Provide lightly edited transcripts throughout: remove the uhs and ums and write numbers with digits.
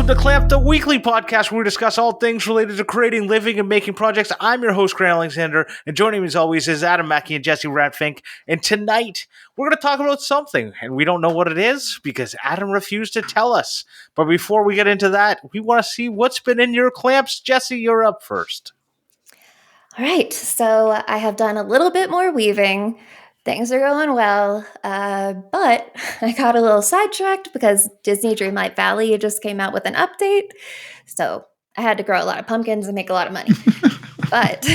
Welcome to Clamp, the weekly podcast where we discuss all things related to creating, living, and making projects. I'm your host, Grant Alexander, and joining me as always is Adam Mackey and Jessy Ratfink. And tonight, we're going to talk about something, and we don't know what it is because Adam refused to tell us. But before we get into that, we want to see what's been in your clamps. Jessy, you're up first. All right, so I have done a little bit more weaving. Things are going well, but I got a little sidetracked because Disney Dreamlight Valley just came out with an update. So I had to grow a lot of pumpkins and make a lot of money. But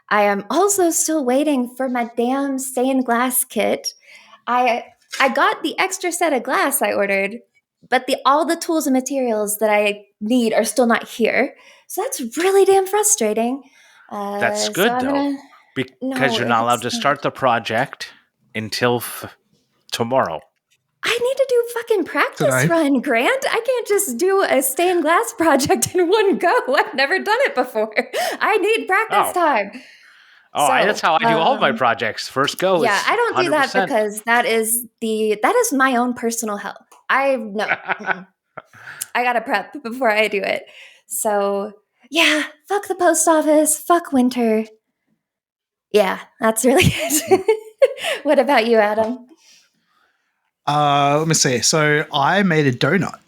I am also still waiting for my damn stained glass kit. I got the extra set of glass I ordered, but all the tools and materials that I need are still not here. So that's really damn frustrating. That's good, though, because you're not allowed to start the project until tomorrow. I need to do fucking practice run, Grant. I can't just do a stained glass project in one go. I've never done it before. I need practice time. Oh, so, that's how I do all of my projects. First go. Yeah, I don't 100%. Do that because that is my own personal hell. I gotta prep before I do it. So yeah, fuck the post office, fuck winter. Yeah, that's really it. What about you, Adam? Let me see. So I made a donut.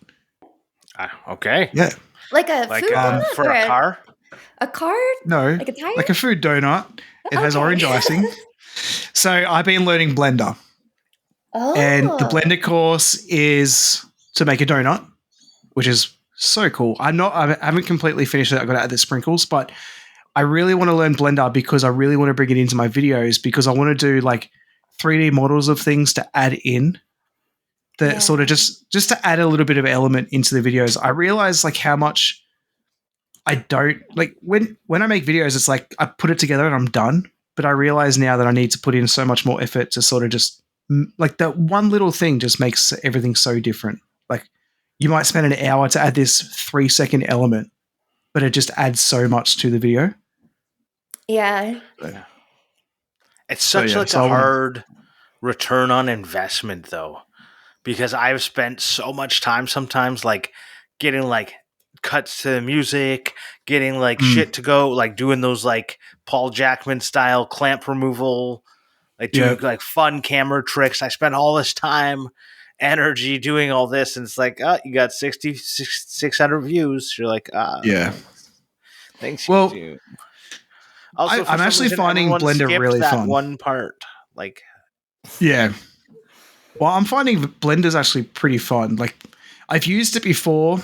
Okay. Yeah. Like a food donut for a car? A car? No. Like a tire? Like a food donut. It has orange icing. So I've been learning Blender. Oh. And the Blender course is to make a donut, which is so cool. I haven't completely finished it. I got to add the sprinkles, but I really want to learn Blender because I really want to bring it into my videos because I want to do like 3D models of things to add in that sort of just to add a little bit of element into the videos. I realize like how much I don't like when I make videos, it's like I put it together and I'm done. But I realize now that I need to put in so much more effort to sort of just like that one little thing just makes everything so different. Like you might spend an hour to add this 3-second element, but it just adds so much to the video. Yeah. It's such a hard return on investment though, because I've spent so much time sometimes like getting like cuts to the music, getting like shit to go, like doing those like Paul Jackman style clamp removal, like doing like fun camera tricks. I spent all this time, energy doing all this, and it's like, you got 600 views. You're like, thanks. Well, also, I'm actually finding Blender really fun. One part, like, yeah. Well, I'm finding Blender's actually pretty fun. Like, I've used it before,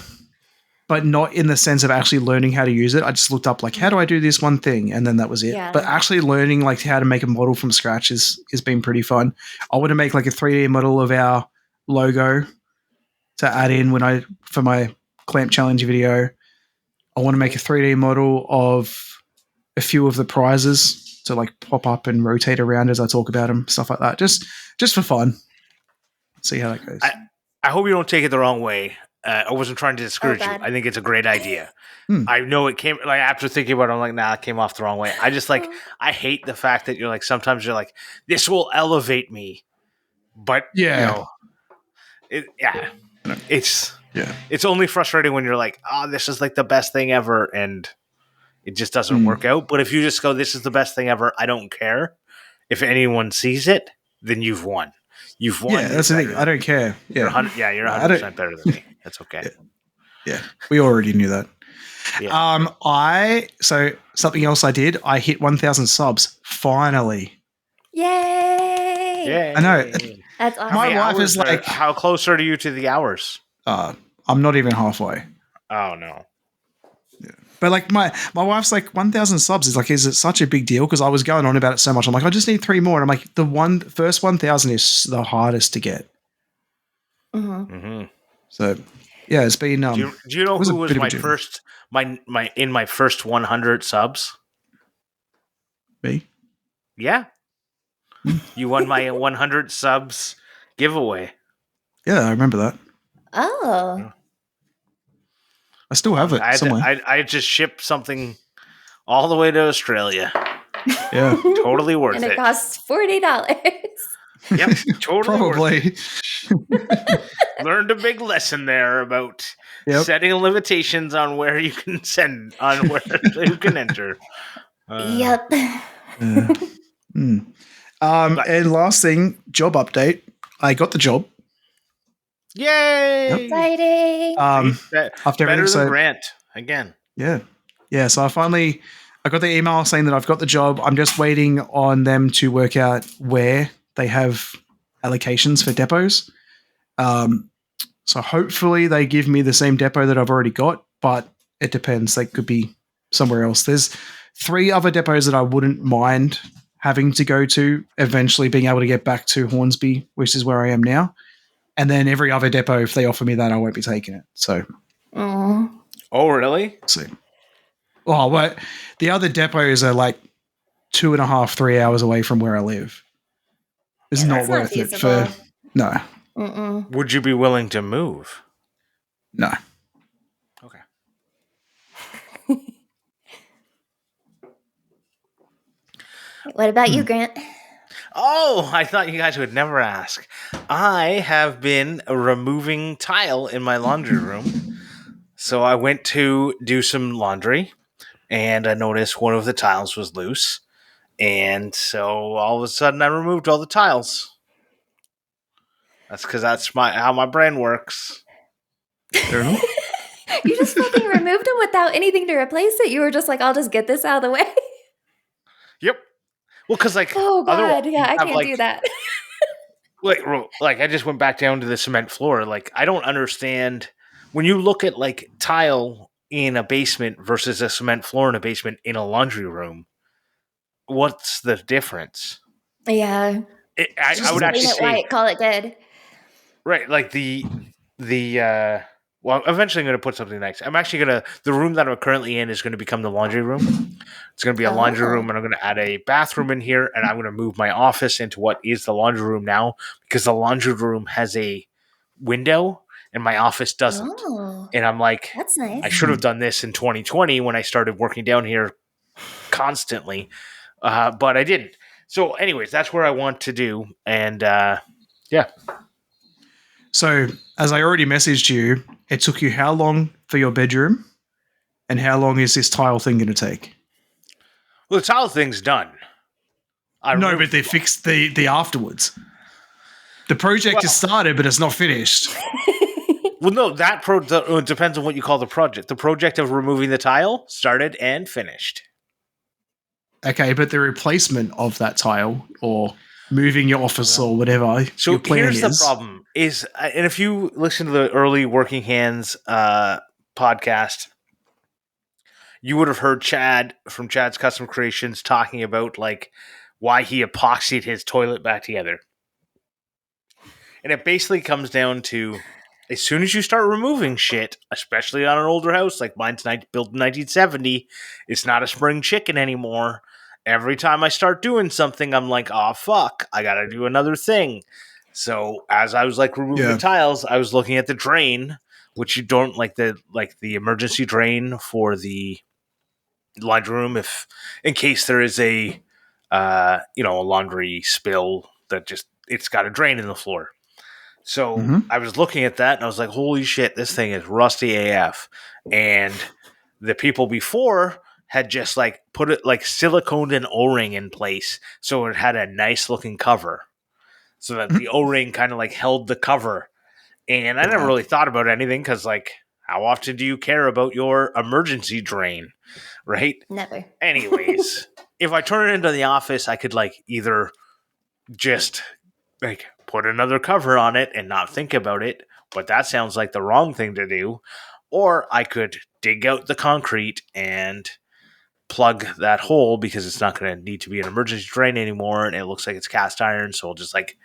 but not in the sense of actually learning how to use it. I just looked up like, how do I do this one thing? And then that was it. Yeah. But actually learning like how to make a model from scratch has been pretty fun. I want to make like a 3D model of our logo to add in for my clamp challenge video. I want to make a 3D model of a few of the prizes to like pop up and rotate around as I talk about them, stuff like that. Just for fun. See how that goes. I hope you don't take it the wrong way. I wasn't trying to discourage you. I think it's a great idea. I know it came like after thinking about it, I'm like, nah, it came off the wrong way. I just like I hate the fact that you're like sometimes you're like, this will elevate me. But you know, it's only frustrating when you're like, this is like the best thing ever, and it just doesn't work out. But if you just go, this is the best thing ever, I don't care. If anyone sees it, then you've won. You've won. Yeah, that's the thing. I don't care. Yeah, you're 100% better than me. That's okay. Yeah, we already knew that. Yeah. So something else I did. I hit 1,000 subs finally. Yay! I know. That's awesome. My wife is like, how close are you to the hours? I'm not even halfway. Oh no. Yeah. But like my wife's like 1,000 subs is it such a big deal? Because I was going on about it so much. I'm like, I just need 3 more. And I'm like, the first 1,000 is the hardest to get. Mm-hmm. So yeah, it's been. Do you know who was my first my first 100 subs? Me. Yeah. You won my 100 subs giveaway. Yeah, I remember that. Oh. Yeah. I still have it somewhere. I just shipped something all the way to Australia. Yeah. Totally worth it. And it costs $40. Yep, totally Probably. Learned a big lesson there about setting limitations on where you can send, on where you can enter. Yep. And last thing, job update. I got the job. Yay! Yep. Exciting. After better than Grant again. Yeah. So I got the email saying that I've got the job. I'm just waiting on them to work out where they have allocations for depots. So hopefully they give me the same depot that I've already got, but it depends. They could be somewhere else. There's 3 other depots that I wouldn't mind having to go to, eventually being able to get back to Hornsby, which is where I am now. And then every other depot, if they offer me that, I won't be taking it. So, oh, really? See. Oh, well, the other depots are like 2.5, 3 hours away from where I live. It's not worth it for. No. Mm-mm. Would you be willing to move? No. Okay. What about you, Grant? Oh, I thought you guys would never ask. I have been removing tile in my laundry room. So I went to do some laundry, and I noticed one of the tiles was loose. And so all of a sudden I removed all the tiles. That's because that's how my brain works. Fair enough. You just fucking removed them without anything to replace it. You were just like, I'll just get this out of the way. Yep. Well, because oh god, yeah, I can't do that. like I just went back down to the cement floor. Like, I don't understand when you look at like tile in a basement versus a cement floor in a basement in a laundry room. What's the difference? Yeah, I would actually say white, call it good. Right, like the well, eventually I'm going to put something next. I'm actually going to the room that I'm currently in is going to become the laundry room. It's going to be a laundry room, and I'm going to add a bathroom in here, and I'm going to move my office into what is the laundry room now, because the laundry room has a window and my office doesn't. And I'm like, that's nice. I should have done this in 2020 when I started working down here constantly, but I didn't. So anyways, that's where I want to do, and yeah. So, as I already messaged you, it took you how long for your bedroom? And how long is this tile thing going to take? Well, the tile thing's done. No, but they fixed the afterwards. The project is started, but it's not finished. Well, no, it depends on what you call the project. The project of removing the tile started and finished. Okay, but the replacement of that tile or moving your office or whatever. So here's the problem is, and if you listen to the early Working Hands podcast, you would have heard Chad from Chad's Custom Creations talking about like why he epoxied his toilet back together. And it basically comes down to, as soon as you start removing shit, especially on an older house, like mine's built in 1970, it's not a spring chicken anymore. Every time I start doing something, I'm like, oh, fuck, I gotta do another thing. So as I was like removing the tiles, I was looking at the drain, which you don't like the emergency drain for the laundry room, if in case there is a a laundry spill that just it's got a drain in the floor. So I was looking at that and I was like, holy shit, this thing is rusty AF. And the people before had just like put it like siliconed an O-ring in place so it had a nice looking cover, so that the O-ring kind of like held the cover. And I never really thought about anything because, like, how often do you care about your emergency drain, right? Never. Anyways, if I turn it into the office, I could like either just like put another cover on it and not think about it, but that sounds like the wrong thing to do. Or I could dig out the concrete and plug that hole, because it's not going to need to be an emergency drain anymore, and it looks like it's cast iron, so I'll just like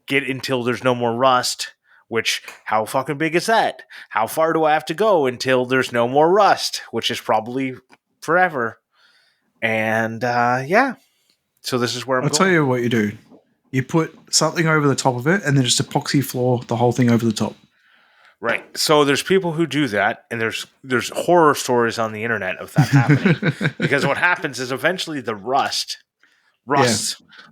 get until there's no more rust. Which, how fucking big is that? How far do I have to go until there's no more rust? Which is probably forever. And yeah, so this is where I'm going. I'll tell you what you do. You put something over the top of it and then just epoxy floor the whole thing over the top. Right. So there's people who do that, and there's horror stories on the internet of that happening. Because what happens is eventually the rusts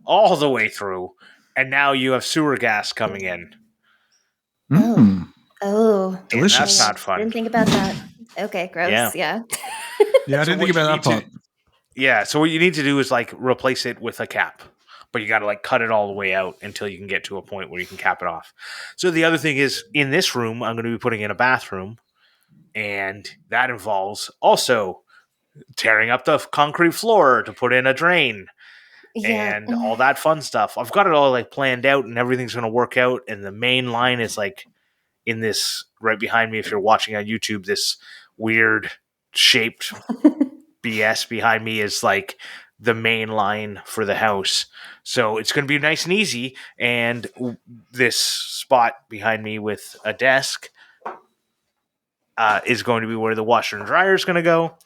all the way through, And now you have sewer gas coming in. Oh, delicious. That's not fun. Didn't think about that. Okay, gross. Yeah. I didn't think about that part. Yeah, so what you need to do is like replace it with a cap. But you got to like cut it all the way out until you can get to a point where you can cap it off. So the other thing is, in this room, I'm going to be putting in a bathroom, and that involves also tearing up the concrete floor to put in a drain and all that fun stuff. I've got it all like planned out, and everything's going to work out. And the main line is like in this right behind me. If you're watching on YouTube, this weird shaped BS behind me is like the main line for the house. So it's going to be nice and easy. And this spot behind me with a desk is going to be where the washer and dryer is going to go.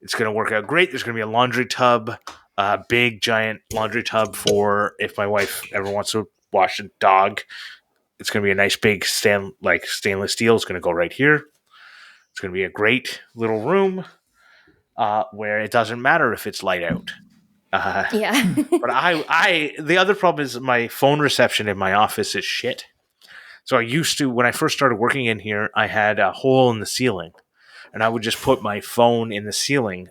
It's going to work out great. There's going to be a laundry tub, a big giant laundry tub for if my wife ever wants to wash a dog. It's going to be a nice big stainless steel. It's going to go right here. It's going to be a great little room where it doesn't matter if it's light out. But the other problem is my phone reception in my office is shit. So I used to, when I first started working in here, I had a hole in the ceiling, and I would just put my phone in the ceiling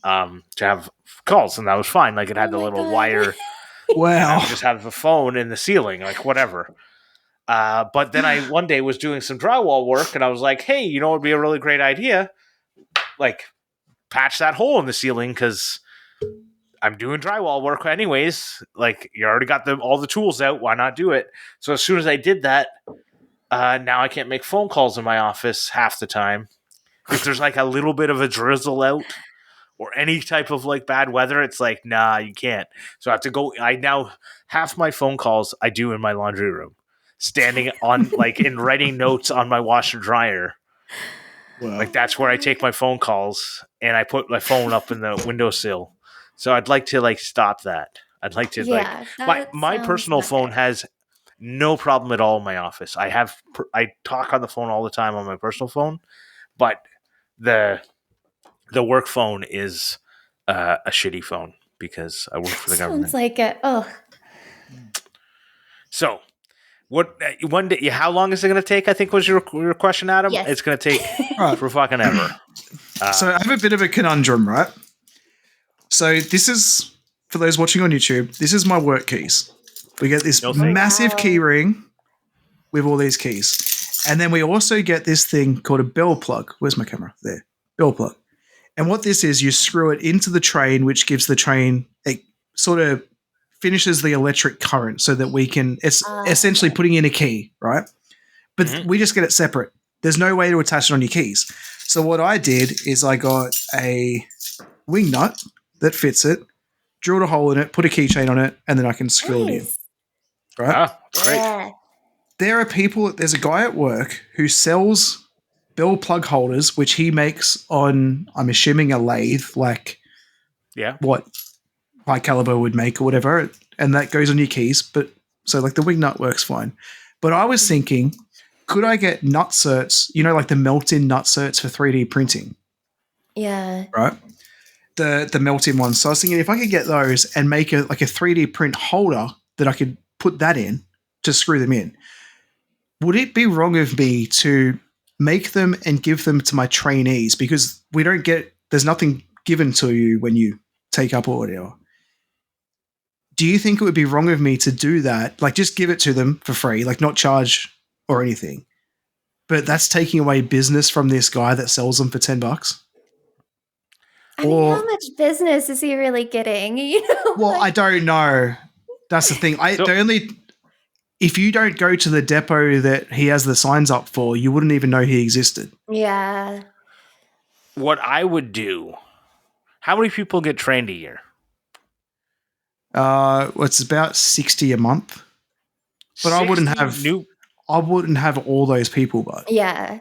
to have calls, and that was fine. Like it had the little wire. Wow. I would just have the phone in the ceiling, like whatever. But then I one day was doing some drywall work, and I was like, hey, you know what would be a really great idea? Like patch that hole in the ceiling because I'm doing drywall work anyways. Like you already got all the tools out. Why not do it? So as soon as I did that, now I can't make phone calls in my office half the time. If there's like a little bit of a drizzle out or any type of like bad weather, it's like, nah, you can't. So I have to go. I now half my phone calls I do in my laundry room, standing on like and writing notes on my washer dryer. Wow. Like that's where I take my phone calls, and I put my phone up in the windowsill. So I'd like to like stop that. I'd like to my personal phone has no problem at all in my office. I talk on the phone all the time on my personal phone, but the work phone is a shitty phone because I work for the government. Sounds like it. Oh. So what one day? How long is it going to take? I think was your question, Adam. Yes. It's going to take for fucking ever. So I have a bit of a conundrum, right? So this is, for those watching on YouTube, this is my work keys. We get this massive key ring with all these keys. And then we also get this thing called a bell plug. Where's my camera? There. Bell plug. And what this is, you screw it into the train, which gives the train, it sort of finishes the electric current so that we can, it's essentially putting in a key, right? But we just get it separate. There's no way to attach it on your keys. So what I did is I got a wing nut that fits it, drilled a hole in it, put a keychain on it, and then I can screw it in. Right? Great. Yeah. There's a guy at work who sells bell plug holders, which he makes on, I'm assuming, a lathe, like what High Caliber would make or whatever, and that goes on your keys. But so like the wing nut works fine. But I was thinking, could I get nut certs, like the melt-in nut certs for 3D printing? Yeah. Right? The melt-in ones. So I was thinking if I could get those and make a 3D print holder that I could put that in to screw them in, would it be wrong of me to make them and give them to my trainees? Because there's nothing given to you when you take up audio. Do you think it would be wrong of me to do that? Like just give it to them for free, like not charge or anything. But that's taking away business from this guy that sells them for $10. I mean, how much business is he really getting? Well, I don't know. That's the thing. If you don't go to the depot that he has the signs up for, you wouldn't even know he existed. Yeah. What I would do, how many people get trained a year? It's about 60 a month. But I wouldn't have all those people, but yeah.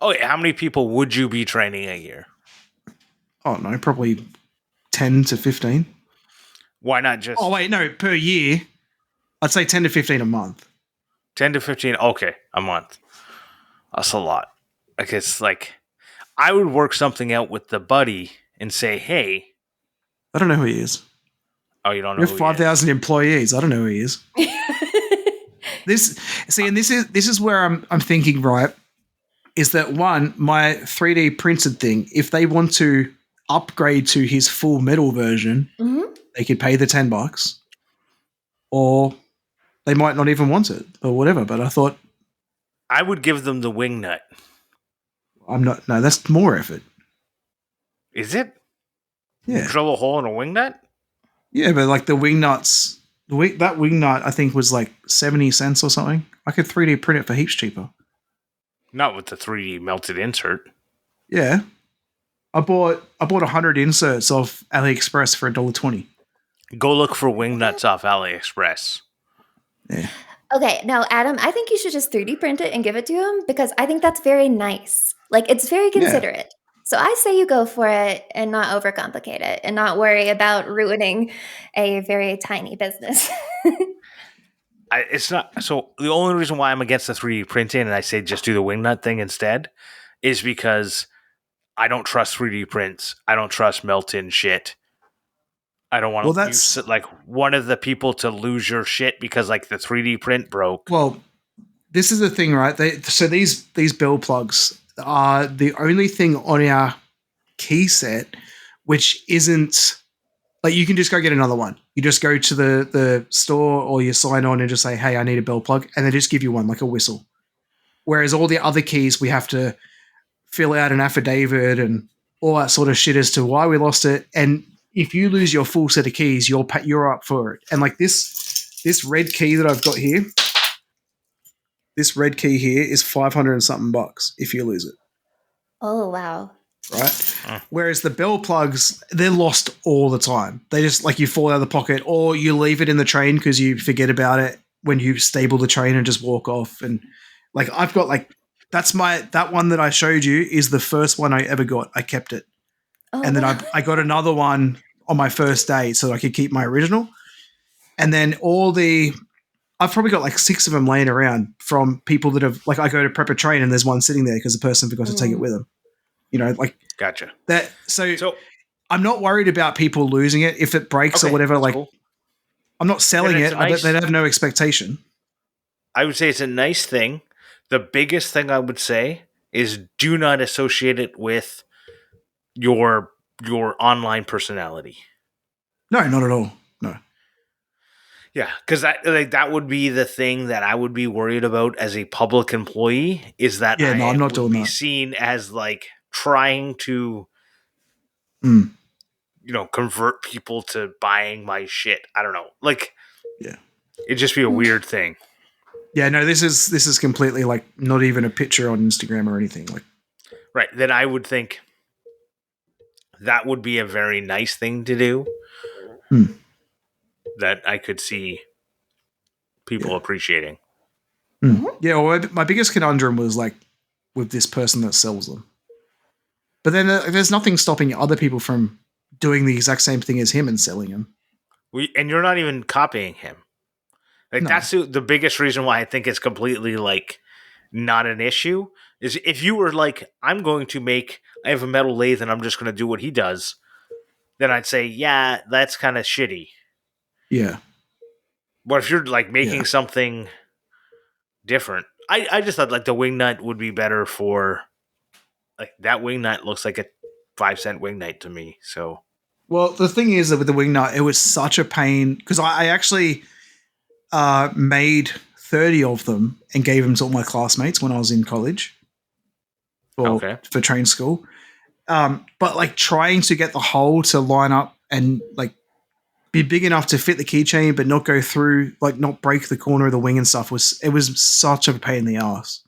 Oh, how many people would you be training a year? Oh no, probably 10 to 15. Why not just? Oh wait, no, per year. I'd say 10 to 15 a month. 10 to 15, okay, a month. That's a lot. Like it's like I would work something out with the buddy and say, hey, I don't know who he is. Oh, you don't know We have 5,000 employees. I don't know who he is. This is where I'm thinking, right, is that one, my 3D printed thing, if they want to upgrade to his full metal version, they could pay the $10, or they might not even want it or whatever. But I thought I would give them the wing nut. No, that's more effort. Is it? Yeah. You drill a hole in a wing nut? Yeah, but like the wing nuts, that wing nut I think was like 70 cents or something. I could 3D print it for heaps cheaper. Not with the 3D melted insert. Yeah. I bought 100 inserts off AliExpress for $1.20. Go look for wing nuts off AliExpress. Yeah. Okay, now Adam, I think you should just 3D print it and give it to him because I think that's very nice. Like, it's very considerate. Yeah. So I say you go for it and not overcomplicate it and not worry about ruining a very tiny business. It's not. So the only reason why I'm against the 3D printing and I say just do the wing nut thing instead is because I don't trust 3D prints. I don't trust melt-in shit. I don't want to use like one of the people to lose your shit because like the 3D print broke. Well, this is the thing, right? So these build plugs are the only thing on our key set which isn't like you can just go get another one. You just go to the store or you sign on and just say, hey, I need a bell plug. And they just give you one, like a whistle. Whereas all the other keys, we have to fill out an affidavit and all that sort of shit as to why we lost it. And if you lose your full set of keys, you're up for it. And like this red key that I've got here, this red key here is 500 and something bucks if you lose it. Oh, wow. Right? Whereas the bell plugs, they're lost all the time. They just, like, you fall out of the pocket or you leave it in the train because you forget about it when you stable the train and just walk off. And, like, I've got, like, that one that I showed you is the first one I ever got. I kept it. Oh, and then I got another one on my first day so I could keep my original. And then I've probably got like 6 of them laying around from people that have, like, I go to prep a train and there's one sitting there because the person forgot to take it with them. You know, like, gotcha. So I'm not worried about people losing it if it breaks or whatever. Like, cool. I'm not selling it. They'd have no expectation. I would say it's a nice thing. The biggest thing I would say is do not associate it with your online personality. No, not at all. No. Yeah, because that would be the thing that I would be worried about as a public employee is that I'm not doing that. Seen as like trying to, convert people to buying my shit. I don't know, like, it'd just be a weird thing. Yeah, no, this is completely like not even a picture on Instagram or anything. Like, right? Then I would think that would be a very nice thing to do. That I could see people appreciating. Yeah, well, my biggest conundrum was like with this person that sells them. But then there's nothing stopping other people from doing the exact same thing as him and selling them. And you're not even copying him. Like, that's the biggest reason why I think it's completely like not an issue is if you were like, I have a metal lathe and I'm just going to do what he does, then I'd say, yeah, that's kind of shitty. Yeah. But if you're like making something different, I just thought like the wing nut would be better for like that wing nut looks like a 5-cent wing nut to me. So, well, the thing is that with the wing nut, it was such a pain because I actually made 30 of them and gave them to all my classmates when I was in college for train school. But like trying to get the hole to line up and like be big enough to fit the keychain, but not go through, like not break the corner of the wing and stuff was such a pain in the ass.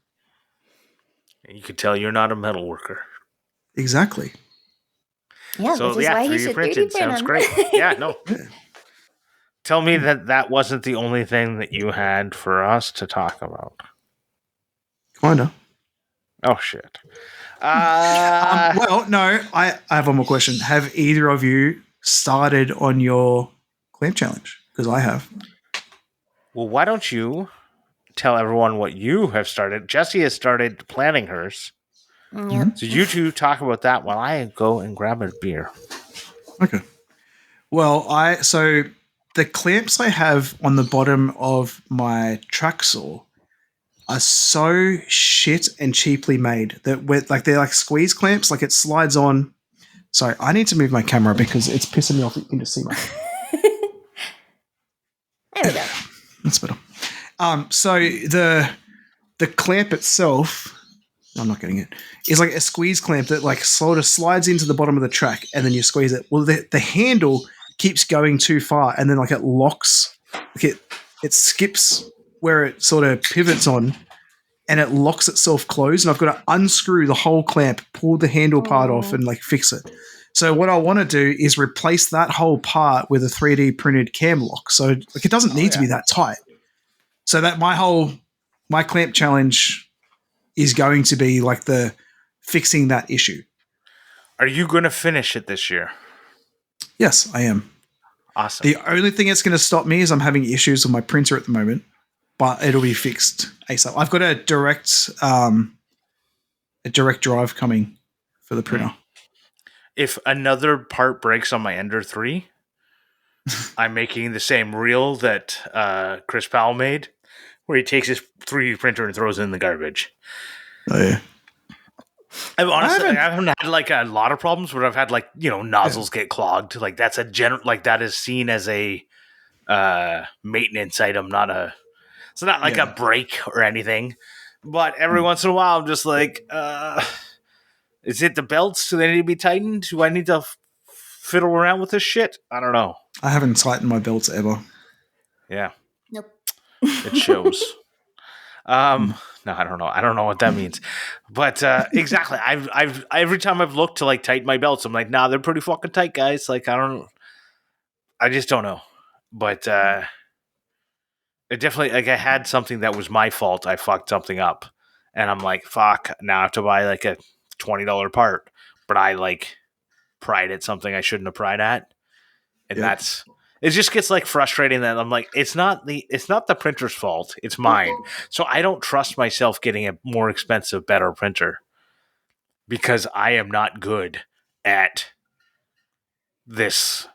You could tell you're not a metal worker. Exactly. Yeah, so, which is why he should 3D print sounds great. Yeah, no. Tell me that wasn't the only thing that you had for us to talk about. Kinda. Oh, shit. Well, no, I have one more question. Have either of you started on your clamp challenge? Because I have. Well, why don't you tell everyone what you have started? Jessy has started planning hers. Yep. So you two talk about that while I go and grab a beer. Okay. Well, the clamps I have on the bottom of my track saw are so shit and cheaply made that they're like squeeze clamps, like it slides on. Sorry, I need to move my camera because it's pissing me off. You can just see my. There we go. That's better. So the clamp itself, I'm not getting it, is like a squeeze clamp that like sort of slides into the bottom of the track and then you squeeze it. Well, the handle keeps going too far and then like it locks, like it skips where it sort of pivots on and it locks itself closed and I've got to unscrew the whole clamp, pull the handle part off and like fix it. So what I want to do is replace that whole part with a 3D printed cam lock. So like it doesn't need to be that tight. So that my clamp challenge is going to be like the fixing that issue. Are you going to finish it this year? Yes, I am. Awesome. The only thing that's going to stop me is I'm having issues with my printer at the moment, but it'll be fixed ASAP. I've got a direct drive coming for the printer. If another part breaks on my Ender 3, I'm making the same reel that Chris Powell made, where he takes his 3D printer and throws it in the garbage. Oh, yeah. I haven't had like a lot of problems, but I've had like, nozzles get clogged. Like that's that is seen as a maintenance item, it's not like a break or anything. But every once in a while, I'm just like, is it the belts? Do they need to be tightened? Do I need to fiddle around with this shit? I don't know. I haven't tightened my belts ever. Yeah. Nope. It shows. No, I don't know. I don't know what that means. But exactly. I've every time I've looked to like tighten my belts, I'm like, nah, they're pretty fucking tight, guys. Like I just don't know. But it definitely, like, I had something that was my fault. I fucked something up. And I'm like, fuck, now I have to buy like a $20 part. But I like pried at something I shouldn't have pried at. And it just gets like frustrating that I'm like, it's not the printer's fault. It's mine. So I don't trust myself getting a more expensive, better printer because I am not good at this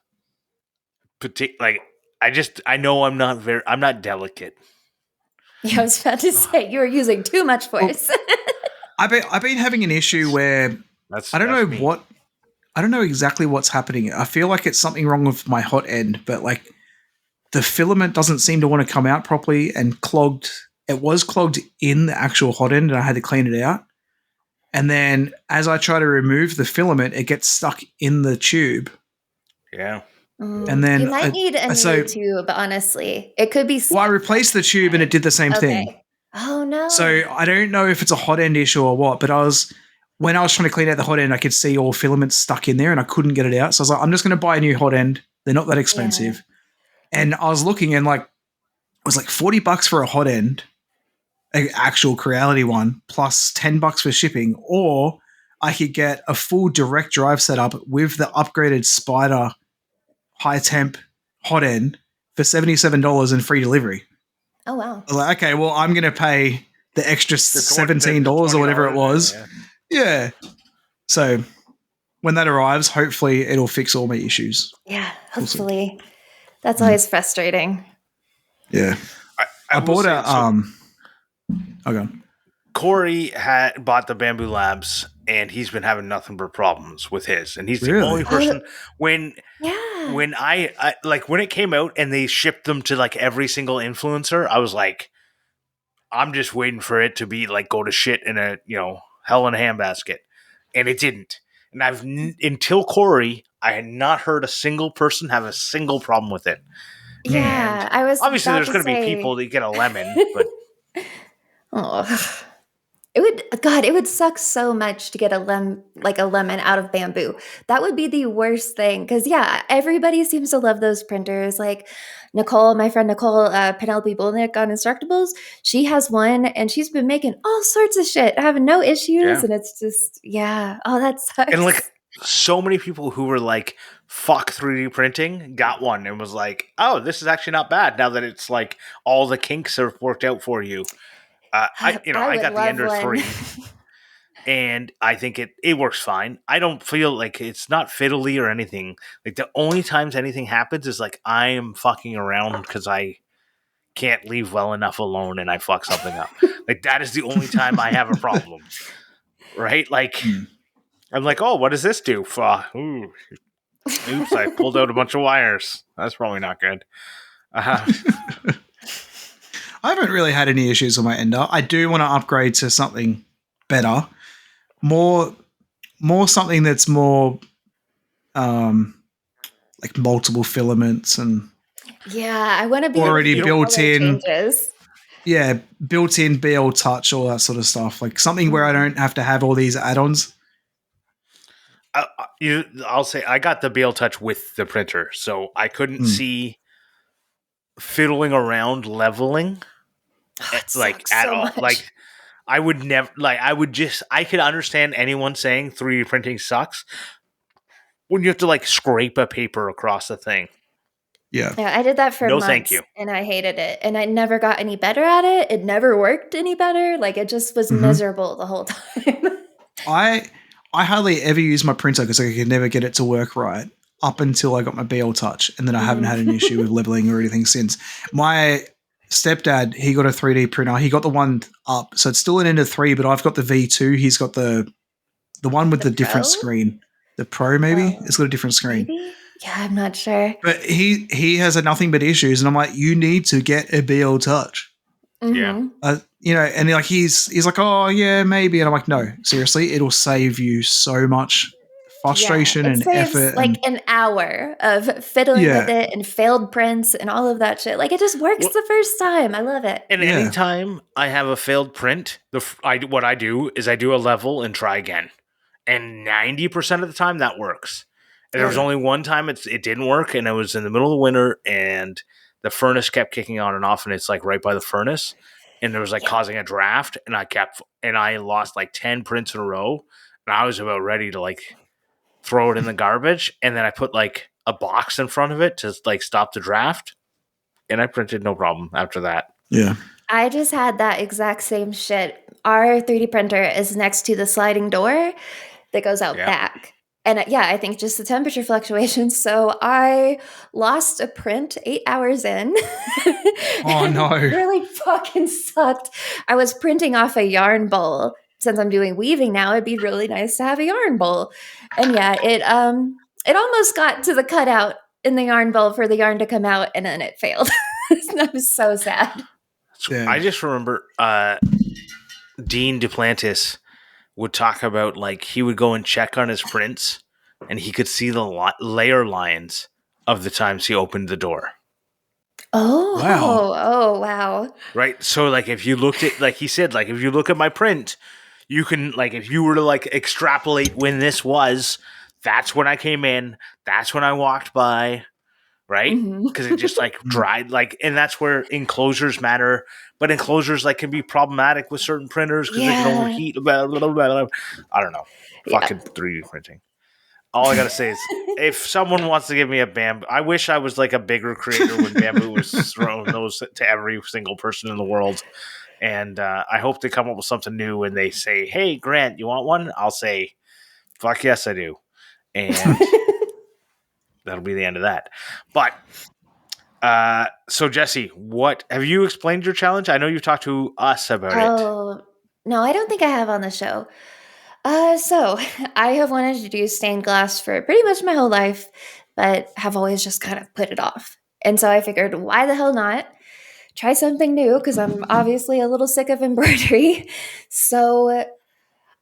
like, I know I'm not delicate. Yeah, I was about to say, you're using too much force. I've been having an issue where I don't know exactly what's happening. I feel like it's something wrong with my hot end, but like the filament doesn't seem to want to come out properly and clogged. It was clogged in the actual hot end and I had to clean it out. And then as I try to remove the filament, it gets stuck in the tube. Yeah. And then you might need a new tube, honestly. It could be. Well, I replaced the tube and it did the same thing. Oh no! So I don't know if it's a hot end issue or what, but when I was trying to clean out the hot end, I could see all filaments stuck in there and I couldn't get it out. So I was like, I'm just going to buy a new hot end. They're not that expensive. Yeah. And I was looking and like, it was like $40 for a hot end, an actual Creality one, plus $10 for shipping, or I could get a full direct drive setup with the upgraded Spider high temp hot end for $77 and free delivery. Oh wow! I was like, okay, well, I'm going to pay the extra $17 or whatever it was. Yeah. So when that arrives, hopefully it'll fix all my issues. Yeah, hopefully. That's always frustrating. Yeah. I bought Corey had bought the Bamboo Labs and he's been having nothing but problems with his. And he's the only person when I like when it came out and they shipped them to like every single influencer, I was like, I'm just waiting for it to be like go to shit in a, hell in a handbasket. And it didn't. And until Corey, I had not heard a single person have a single problem with it. Yeah, and I was obviously there's going to be people that get a lemon, but it would suck so much to get a lemon out of bamboo. That would be the worst thing. Because everybody seems to love those printers. Like Nicole, my friend Nicole, Penelope Bolnick on Instructables, she has one and she's been making all sorts of shit, having no issues. And it's just, that sucks. And like so many people who were like, fuck 3D printing, got one and was like, oh, this is actually not bad now that it's like all the kinks are worked out for you. I got the Ender 3. and I think it works fine. I don't feel like it's not fiddly or anything. Like the only times anything happens is like I am fucking around because I can't leave well enough alone and I fuck something up. Like that is the only time I have a problem, right? Like I'm like, oh, what does this do? Ooh, oops, I pulled out a bunch of wires. That's probably not good. I haven't really had any issues with my ender. I do want to upgrade to something better, more something that's more like multiple filaments and I want to be already built in. Changes. Yeah, built-in BL Touch, all that sort of stuff. Like something where I don't have to have all these add-ons. I'll say I got the BL Touch with the printer, so I couldn't see fiddling around leveling like at all. Like I would never I could understand anyone saying 3D printing sucks when you have to like scrape a paper across the thing. Yeah, I did that for months, thank you. And I hated it, and I never got any better at it. It never worked any better. Like it just was miserable the whole time. I hardly ever use my printer because I could never get it to work right up until I got my BL Touch, and then I haven't had an issue with leveling or anything since. My stepdad, he got a 3D printer. He got the one up, so it's still an Ender 3, but I've got the V2. He's got the one with the different screen. The Pro, maybe? It's got a different screen. Maybe? Yeah, I'm not sure. But he has a nothing but issues, and I'm like, you need to get a BL Touch. Yeah. And like he's like, oh yeah, maybe, and I'm like, no, seriously, it'll save you so much frustration and effort. Like an hour of fiddling with it and failed prints and all of that shit. Like it just works the first time. I love it. And anytime I have a failed print, what I do is I do a level and try again, and 90% of the time that works. And there was only one time it didn't work, and it was in the middle of the winter, and the furnace kept kicking on and off, and it's like right by the furnace, and there was like causing a draft, and I lost like 10 prints in a row, and I was about ready to like throw it in the garbage, and then I put like a box in front of it to like stop the draft, and I printed no problem after that. Yeah. I just had that exact same shit. Our 3D printer is next to the sliding door that goes out back. And I think just the temperature fluctuations. So I lost a print 8 hours in. Oh, no. It really fucking sucked. I was printing off a yarn bowl. Since I'm doing weaving now, it'd be really nice to have a yarn bowl. And it almost got to the cutout in the yarn bowl for the yarn to come out, and then it failed. That was so sad. I just remember Dean Duplantis would talk about like he would go and check on his prints, and he could see the layer lines of the times he opened the door. Oh, wow. Oh, wow. Right. So like if you looked at, like he said, like if you look at my print, you can like, if you were to like extrapolate when this was, that's when I came in. That's when I walked by. Right. Because it just like dried like, and that's where enclosures matter. But enclosures like can be problematic with certain printers because they can overheat. Blah, blah, blah, blah. I don't know. Fucking 3D printing. All I gotta say is, if someone wants to give me a bamboo, I wish I was like a bigger creator when bamboo was throwing those to every single person in the world. And I hope they come up with something new when they say, "Hey, Grant, you want one?" I'll say, "Fuck yes, I do," and that'll be the end of that. But so Jessy, what have you explained your challenge? I know you've talked to us about it. Oh no, I don't think I have on the show. So I have wanted to do stained glass for pretty much my whole life, but have always just kind of put it off. And so I figured, why the hell not? Try something new, because I'm obviously a little sick of embroidery. So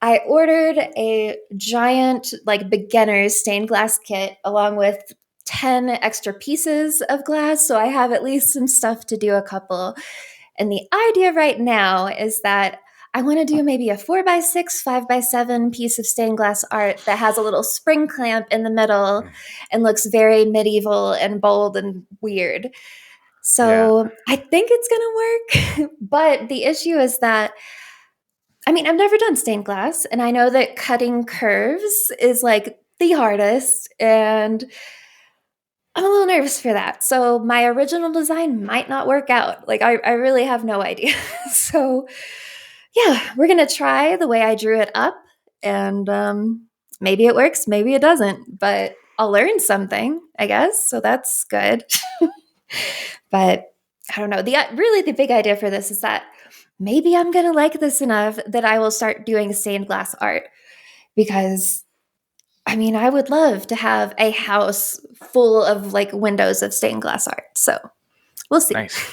I ordered a giant, like, beginner's stained glass kit along with 10 extra pieces of glass. So I have at least some stuff to do a couple. And the idea right now is that I want to do maybe a 4x6, 5x7 piece of stained glass art that has a little spring clamp in the middle and looks very medieval and bold and weird. So I think it's going to work. But the issue is that, I mean, I've never done stained glass, and I know that cutting curves is like the hardest, and I'm a little nervous for that. So my original design might not work out. Like, I really have no idea. So yeah, we're going to try the way I drew it up. and maybe it works, maybe it doesn't, but I'll learn something, I guess. So that's good. But I don't know. Really the big idea for this is that maybe I'm going to like this enough that I will start doing stained glass art, because I mean, I would love to have a house full of like windows of stained glass art. So we'll see. Nice.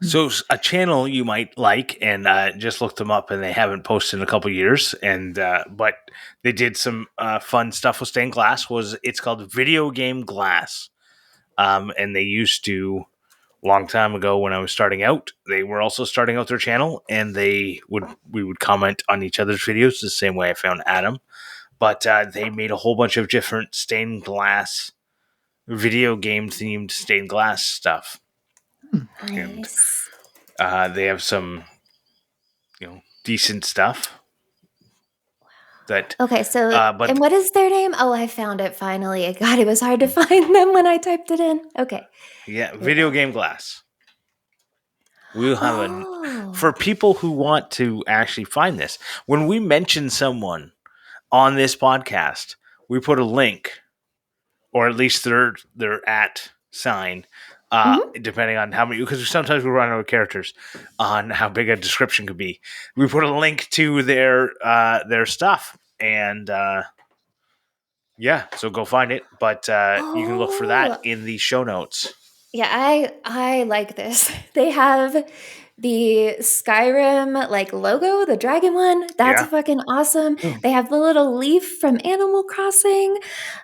So a channel you might like, and just looked them up, and they haven't posted in a couple years, and but they did some fun stuff with stained glass. It's called Video Game Glass, and they used to, a long time ago when I was starting out, they were also starting out their channel, and we would comment on each other's videos the same way I found Adam, but they made a whole bunch of different stained glass video game themed stained glass stuff. Nice. And they have some, decent stuff. Okay, so and what is their name? Oh, I found it finally. God, it was hard to find them when I typed it in. Okay. Yeah, Video Game Glass. We'll have for people who want to actually find this. When we mention someone on this podcast, we put a link, or at least their at sign, depending on how many, because sometimes we run out of characters on how big a description could be. We put a link to their stuff, and so go find it. But you can look for that in the show notes. Yeah, I like this. They have the Skyrim like logo, the dragon one. That's fucking awesome. They have the little leaf from Animal Crossing.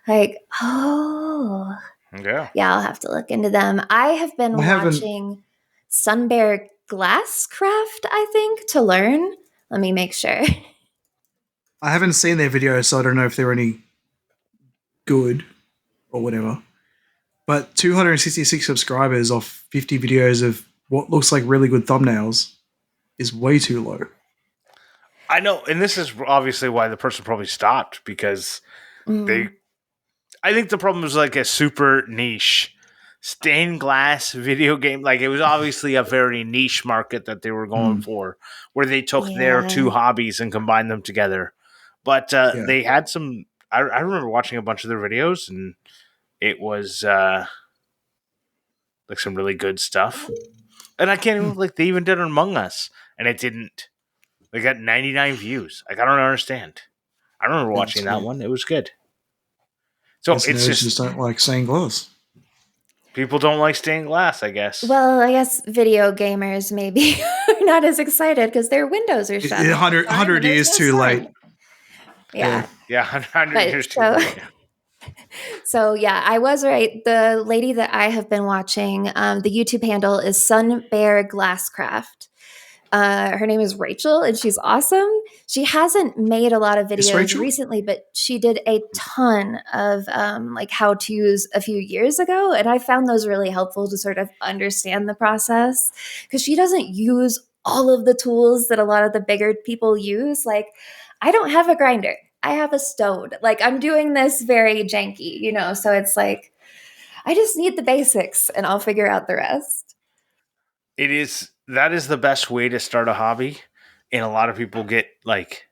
Like, yeah, I'll have to look into them. I have been watching Sunbear Glasscraft, I think, to learn. Let me make sure. I haven't seen their videos, so I don't know if they're any good or whatever. But 266 subscribers off 50 videos of what looks like really good thumbnails is way too low. I know, and this is obviously why the person probably stopped, because I think the problem was like a super niche stained glass video game. Like, it was obviously a very niche market that they were going for, where they took their two hobbies and combined them together. But they had some, I remember watching a bunch of their videos, and it was like some really good stuff. And I can't even, they even did Among Us, and it didn't. They got 99 views. Like, I don't understand. I remember watching that one. It was good. So it's just don't like stained glass. People don't like stained glass, I guess. Well, I guess video gamers maybe are not as excited because their windows are shut. 100 years too late. Yeah. Yeah, 100 years too late. So yeah, I was right. The lady that I have been watching, the YouTube handle is Sunbear Glasscraft. Her name is Rachel, and she's awesome. She hasn't made a lot of videos recently, but she did a ton of like how-tos a few years ago, and I found those really helpful to sort of understand the process, because she doesn't use all of the tools that a lot of the bigger people use. Like, I don't have a grinder. I have a stone. Like, I'm doing this very janky, so it's like, I just need the basics and I'll figure out the rest. That is the best way to start a hobby. And a lot of people get, like,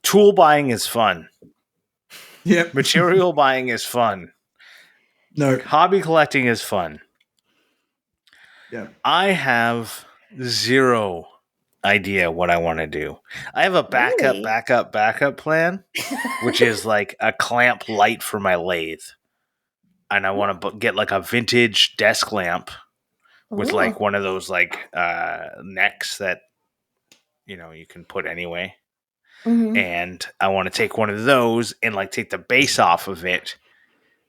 tool buying is fun. Yep. Material buying is fun. No. Hobby collecting is fun. Yeah. I have zero idea what I want to do. I have a backup plan, which is like a clamp light for my lathe. And I want to get like a vintage desk lamp with like one of those like necks that you can put anyway. And I want to take one of those and like take the base off of it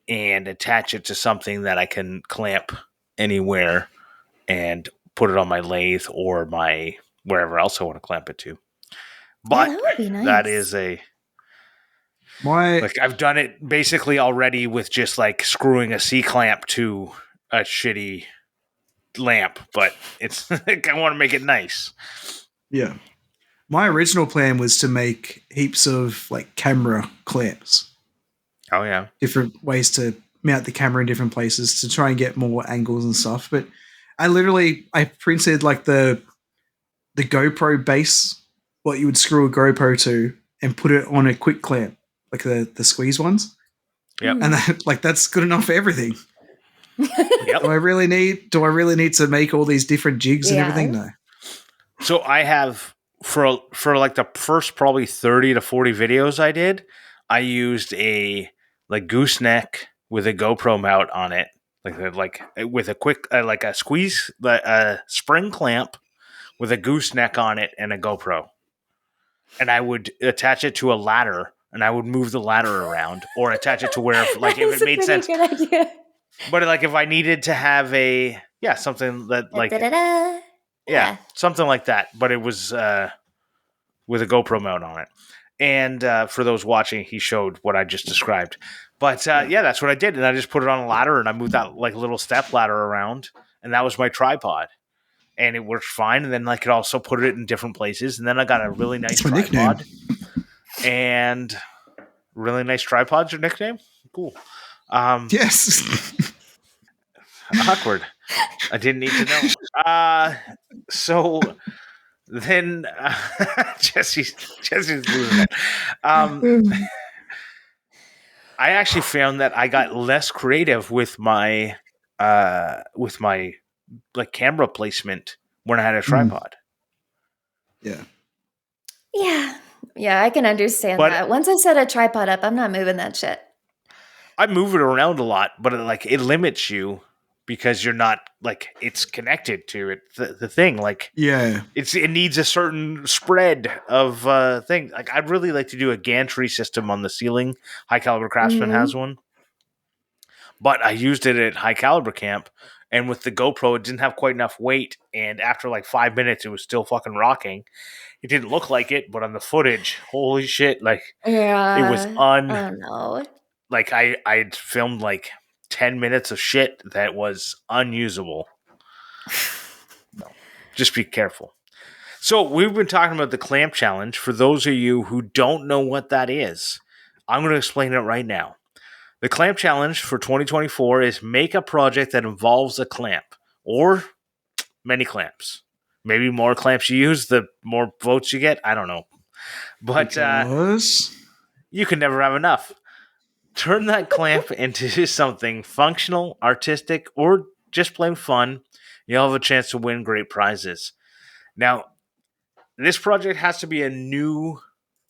and attach it to something that I can clamp anywhere and put it on my lathe or my wherever else I want to clamp it to. But that would be nice. That is like, I've done it basically already with just like screwing a C-clamp to a shitty lamp, but it's like, I want to make it nice. Yeah. My original plan was to make heaps of like camera clamps. Oh yeah. Different ways to mount the camera in different places to try and get more angles and stuff. But I printed like the GoPro base, what you would screw a GoPro to, and put it on a quick clamp, like the squeeze ones. Yep. And that's good enough for everything. Yep. Do I really need to make all these different jigs and everything? No. So I have for like the first probably 30 to 40 videos I did, I used a like gooseneck with a GoPro mount on it, like with a quick like a squeeze a spring clamp with a gooseneck on it and a GoPro, and I would attach it to a ladder, and I would move the ladder around or attach it to where like if it made sense. Good idea. But like if I needed to have something that like something like that, but it was with a GoPro mount on it. And for those watching, he showed what I just described. But that's what I did. And I just put it on a ladder and I moved that like little step ladder around. And that was my tripod. And it worked fine. And then I could also put it in different places. And then I got a really nice tripod. And really nice tripod's your nickname? Cool. Yes. Awkward. I didn't need to know. So then Jessy's losing it. I actually found that I got less creative with my like camera placement when I had a tripod. Yeah. Yeah, I can understand that. Once I set a tripod up, I'm not moving that shit. I move it around a lot, but it limits you because you're not like it's connected to it. The thing it needs a certain spread of things. Like I'd really like to do a gantry system on the ceiling. High Caliber Craftsman has one, but I used it at High Caliber Camp, and with the GoPro, it didn't have quite enough weight. And after like 5 minutes, it was still fucking rocking. It didn't look like it, but on the footage, holy shit! Like it was Oh no. Like I'd filmed like 10 minutes of shit that was unusable. No, just be careful. So we've been talking about the clamp challenge. For those of you who don't know what that is, I'm going to explain it right now. The clamp challenge for 2024 is make a project that involves a clamp or many clamps. Maybe more clamps you use, the more votes you get. I don't know. But you can never have enough. Turn that clamp into something functional, artistic, or just plain fun. You'll have a chance to win great prizes. Now, this project has to be a new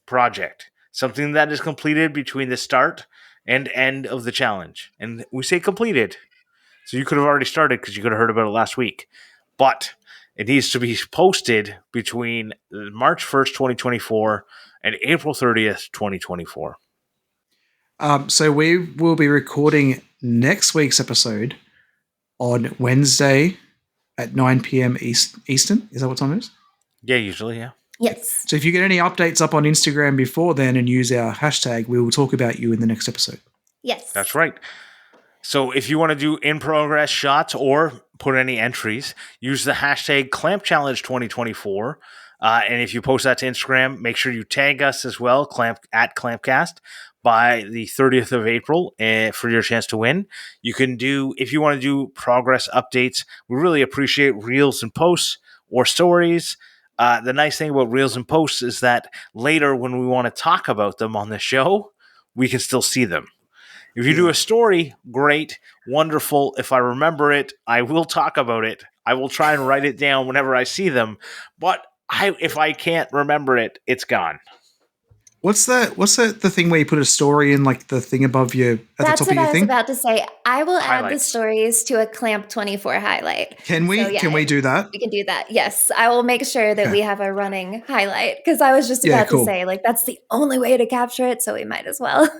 project, something that is completed between the start and end of the challenge. And we say completed, so you could have already started because you could have heard about it last week. But it needs to be posted between March 1st, 2024 and April 30th, 2024. So we will be recording next week's episode on Wednesday at 9 p.m. Eastern. Is that what time it is? Yeah, usually, yeah. Yes. So if you get any updates up on Instagram before then and use our hashtag, we will talk about you in the next episode. Yes. That's right. So if you want to do in-progress shots or put any entries, use the hashtag ClampChallenge2024. And if you post that to Instagram, make sure you tag us as well, at ClampCast, by the 30th of April for your chance to win. You can do, if you want to do progress updates, we really appreciate reels and posts or stories. The nice thing about reels and posts is that later when we want to talk about them on the show, we can still see them. If you do a story, great, wonderful. If I remember it, I will talk about it. I will try and write it down whenever I see them. But if I can't remember it, it's gone. What's the thing where you put a story in like the thing above you at the top of your thing? That's what I was about to say. I will add the stories to a Clamp 24 highlight. Can we? So, Can we do that? We can do that. Yes. I will make sure that we have a running highlight because I was just about to say like that's the only way to capture it, so we might as well.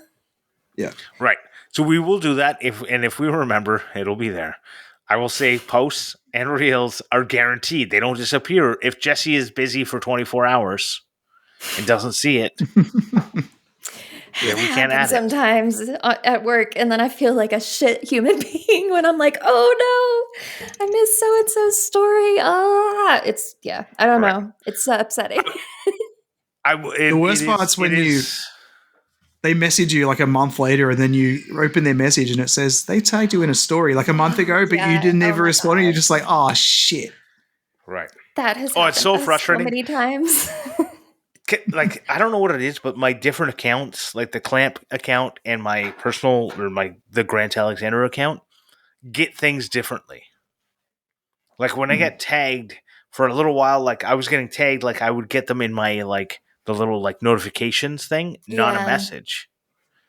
Yeah. Right. So we will do that if we remember, it'll be there. I will say posts and reels are guaranteed. They don't disappear. If Jessy is busy for 24 hours and doesn't see it, we can't add it. Sometimes at work, and then I feel like a shit human being when I'm like, oh no, I missed so-and-so's story. I don't know. It's upsetting. The worst part's when they message you like a month later and then you open their message and it says they tagged you in a story like a month ago, but you didn't ever respond. And you're just like, oh shit. Right. That has it's so frustrating. so many times. like I don't know what it is, but my different accounts, like the Clamp account and my personal or the Grant Alexander account, get things differently. Like when I get tagged for a little while, like I was getting tagged, like I would get them in my like the little like notifications thing, not a message.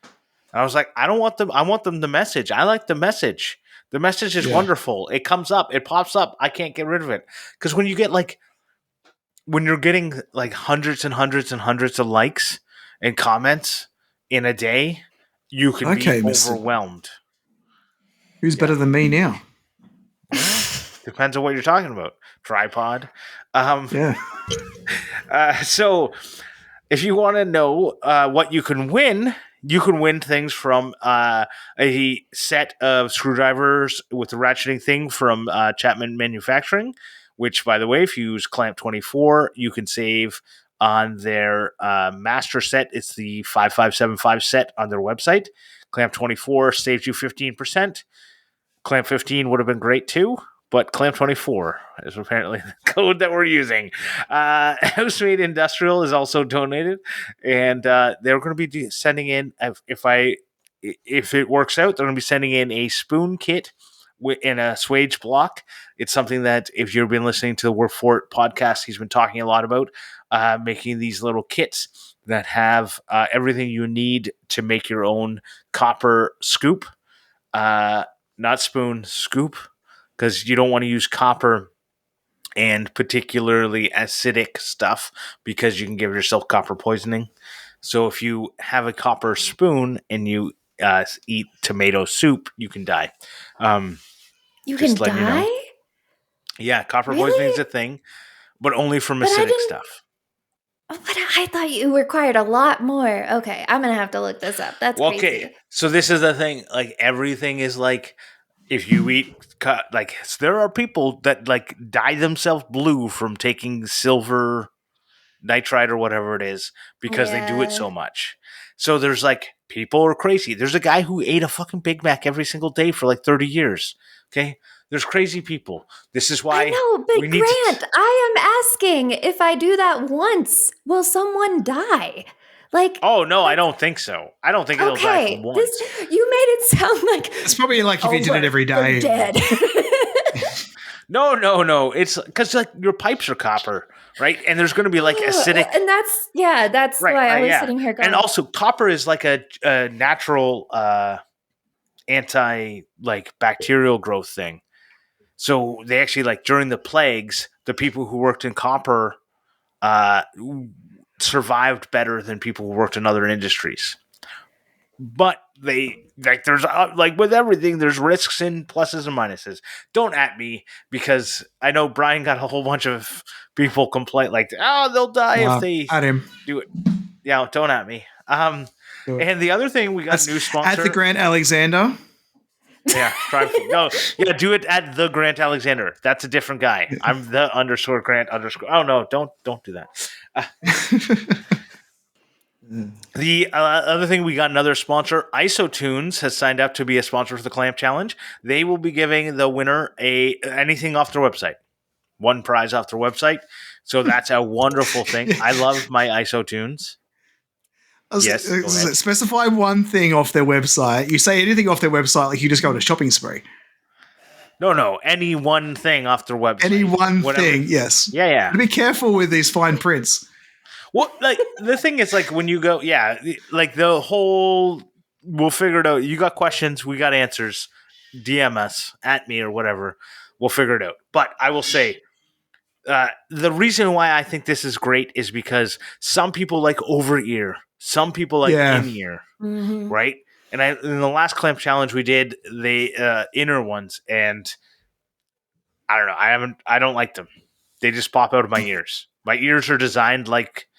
And I was like, I don't want them. I want them the message. I like the message. The message is wonderful. It comes up. It pops up. I can't get rid of it. Because when you're getting like hundreds and hundreds and hundreds of likes and comments in a day, you can be overwhelmed. Who's better than me now? Depends on what you're talking about. Tripod. So if you want to know what you can win things from a set of screwdrivers with the ratcheting thing from Chapman Manufacturing, which, by the way, if you use CLAMP24, you can save on their master set. It's the 5575 set on their website. CLAMP24 saves you 15%. CLAMP15 would have been great too, but CLAMP24 is apparently the code that we're using. Housemade Industrial is also donated, and they're going to be sending in, if it works out, they're going to be sending in a spoon kit in a swage block. It's something that, if you've been listening to the Work For It podcast, he's been talking a lot about, making these little kits that have everything you need to make your own copper scoop. Not spoon, scoop, because you don't want to use copper and particularly acidic stuff because you can give yourself copper poisoning. So if you have a copper spoon and you eat tomato soup, you can die. You can die? You know. Yeah, copper poisoning is a thing, but only from acidic stuff. Oh, but I thought you required a lot more. Okay, I'm going to have to look this up. That's crazy. Okay, so this is the thing. Like, everything is like, if you eat, like, there are people that, like, dye themselves blue from taking silver nitrite or whatever it is because they do it so much. So there's, like, people are crazy. There's a guy who ate a fucking Big Mac every single day for, like, 30 years. Okay? There's crazy people. This is why I know, but Grant, I am asking, if I do that once, will someone die? Like, oh no, I don't think so. I don't think it'll die from once. You made it sound like it's probably like if you did it every day. Dead. No. It's because, like, your pipes are copper, right? And there's going to be, like, acidic, and that's right, why I was sitting here going. And also, copper is like a natural anti, like, bacterial growth thing. So they actually, like, during the plagues, the people who worked in copper survived better than people who worked in other industries. But they, like, there's like with everything, there's risks and pluses and minuses. Don't at me, because I know Brian got a whole bunch of people complain, like, oh, they'll die if they do it. Yeah, don't at me. And the other thing, we got a new sponsor at the Grant Alexander. Yeah, do it at the Grant Alexander. That's a different guy. I'm the _Grant_. Oh no, don't do that. The other thing, we got another sponsor. IsoTunes has signed up to be a sponsor for the Clamp Challenge. They will be giving the winner anything off their website, one prize off their website. So that's a wonderful thing. I love my IsoTunes. Yes, specify one thing off their website. You say anything off their website, like you just go on a shopping spree. No. Any one thing off their website. Any one thing, yes. Yeah. Be careful with these fine prints. Well, like, the thing is, like, when you go, like, the whole, we'll figure it out. You got questions, we got answers. DM us, at me, or whatever. We'll figure it out. But I will say, the reason why I think this is great is because some people like over-ear. Some people like in-ear, right? And in the last Clamp Challenge we did, the inner ones, and I don't know. I don't like them. They just pop out of my ears. My ears are designed like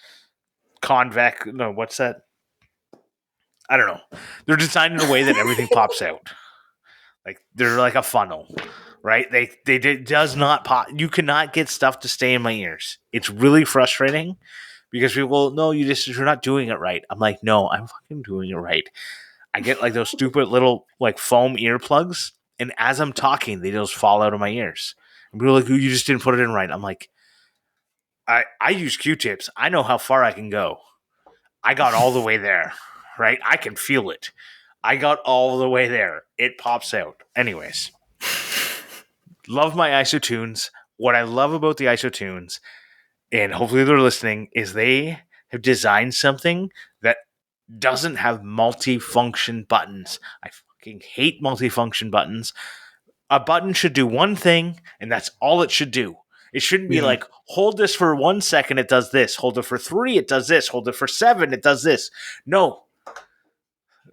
convex. No, what's that? I don't know. They're designed in a way that everything pops out. Like, they're like a funnel, right? They does not pop. You cannot get stuff to stay in my ears. It's really frustrating. Because people, no, you're not doing it right. I'm like, no, I'm fucking doing it right. I get, like, those stupid little, like, foam earplugs, and as I'm talking, they just fall out of my ears. And people are like, you just didn't put it in right. I'm like, I use Q-tips. I know how far I can go. I got all the way there, right? I can feel it. I got all the way there. It pops out. Anyways, love my isotunes. What I love about the isotunes, and hopefully they're listening, is they have designed something that doesn't have multi-function buttons. I fucking hate multi-function buttons. A button should do one thing, and that's all it should do. It shouldn't be like, hold this for 1 second, it does this. Hold it for 3, it does this. Hold it for 7, it does this. No.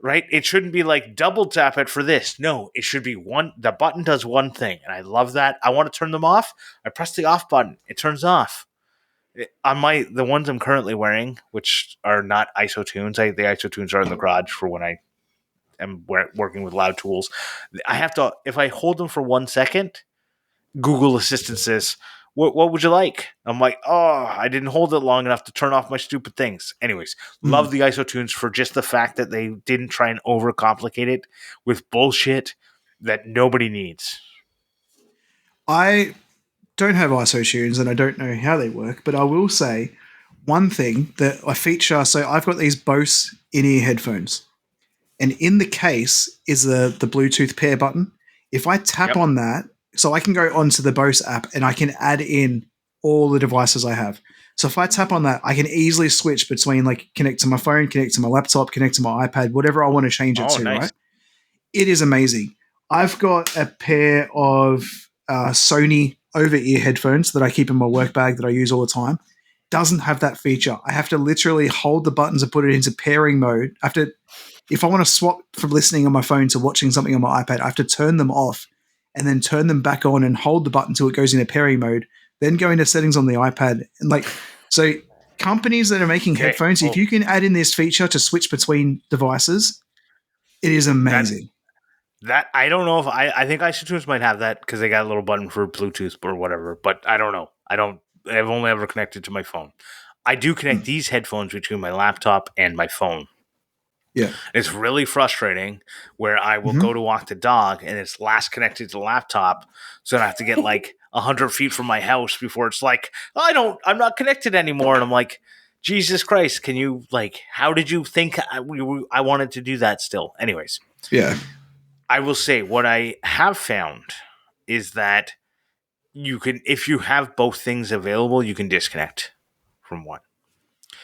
Right? It shouldn't be like double tap it for this. No, it should be one. The button does one thing, and I love that. I want to turn them off. I press the off button. It turns off. On the ones I'm currently wearing, which are not isotunes, the isotunes are in the garage for when I am working with loud tools. I have to, if I hold them for 1 second, Google Assistant says, what would you like? I'm like, oh, I didn't hold it long enough to turn off my stupid things. Anyways, love the isotunes for just the fact that they didn't try and overcomplicate it with bullshit that nobody needs. I don't have isotunes and I don't know how they work, but I will say one thing that I feature. So I've got these Bose in-ear headphones, and in the case is the Bluetooth pair button. If I tap on that, so I can go onto the Bose app and I can add in all the devices I have. So if I tap on that, I can easily switch between like connect to my phone, connect to my laptop, connect to my iPad, whatever I want to change it to, right? It is amazing. I've got a pair of Sony over-ear headphones that I keep in my work bag that I use all the time. Doesn't have that feature. I have to literally hold the buttons and put it into pairing mode. If I want to swap from listening on my phone to watching something on my iPad, I have to turn them off and then turn them back on and hold the button until it goes into pairing mode, then go into settings on the iPad. And so companies that are making headphones, if you can add in this feature to switch between devices, it is amazing. That I don't know if I think isotunes might have that because they got a little button for Bluetooth or whatever, but I don't know. I've only ever connected to my phone. I do connect these headphones between my laptop and my phone. Yeah. It's really frustrating where I will go to walk the dog and it's last connected to the laptop. So I have to get like 100 feet from my house before it's like, I'm not connected anymore. And I'm like, Jesus Christ, can you how did you think I wanted to do that still? Anyways. Yeah. I will say what I have found is that you can, if you have both things available, you can disconnect from one.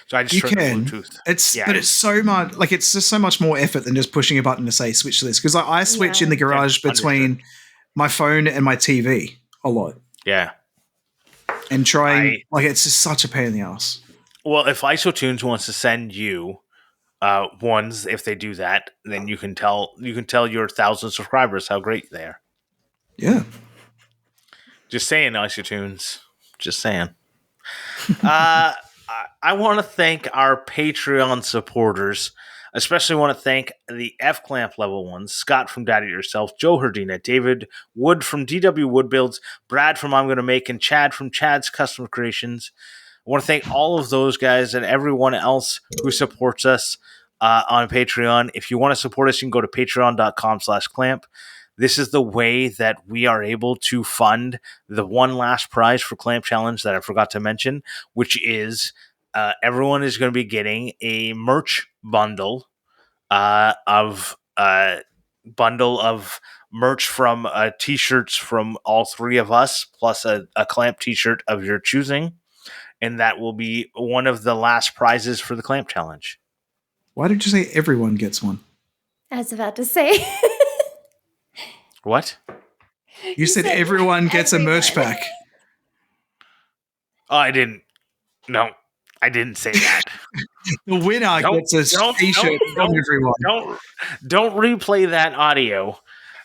So I just turn the Bluetooth. But it's so much it's just so much more effort than just pushing a button to say switch to this. Because I switch in the garage between my phone and my TV a lot. Yeah. And trying it's just such a pain in the ass. Well, if isotunes wants to send you ones, if they do that, then you can tell your 1,000 subscribers how great they are. Yeah. Just saying, isotunes. Just saying. I want to thank our Patreon supporters. Especially want to thank the F-Clamp level ones, Scott from Daddy Yourself, Joe Herdina, David Wood from DW Wood Builds, Brad from I'm Gonna Make, and Chad from Chad's Custom Creations. I want to thank all of those guys and everyone else who supports us on Patreon. If you want to support us, you can go to patreon.com/clamp. This is the way that we are able to fund the one last prize for Clamp Challenge that I forgot to mention, which is everyone is going to be getting a merch bundle of merch from t-shirts from all three of us, plus a Clamp t-shirt of your choosing. And that will be one of the last prizes for the Clamp Challenge. Why did you say everyone gets one? I was about to say. What? You said everyone gets a merch pack. Oh, I didn't. No, I didn't say that. The winner gets a t-shirt from everyone. Don't replay that audio.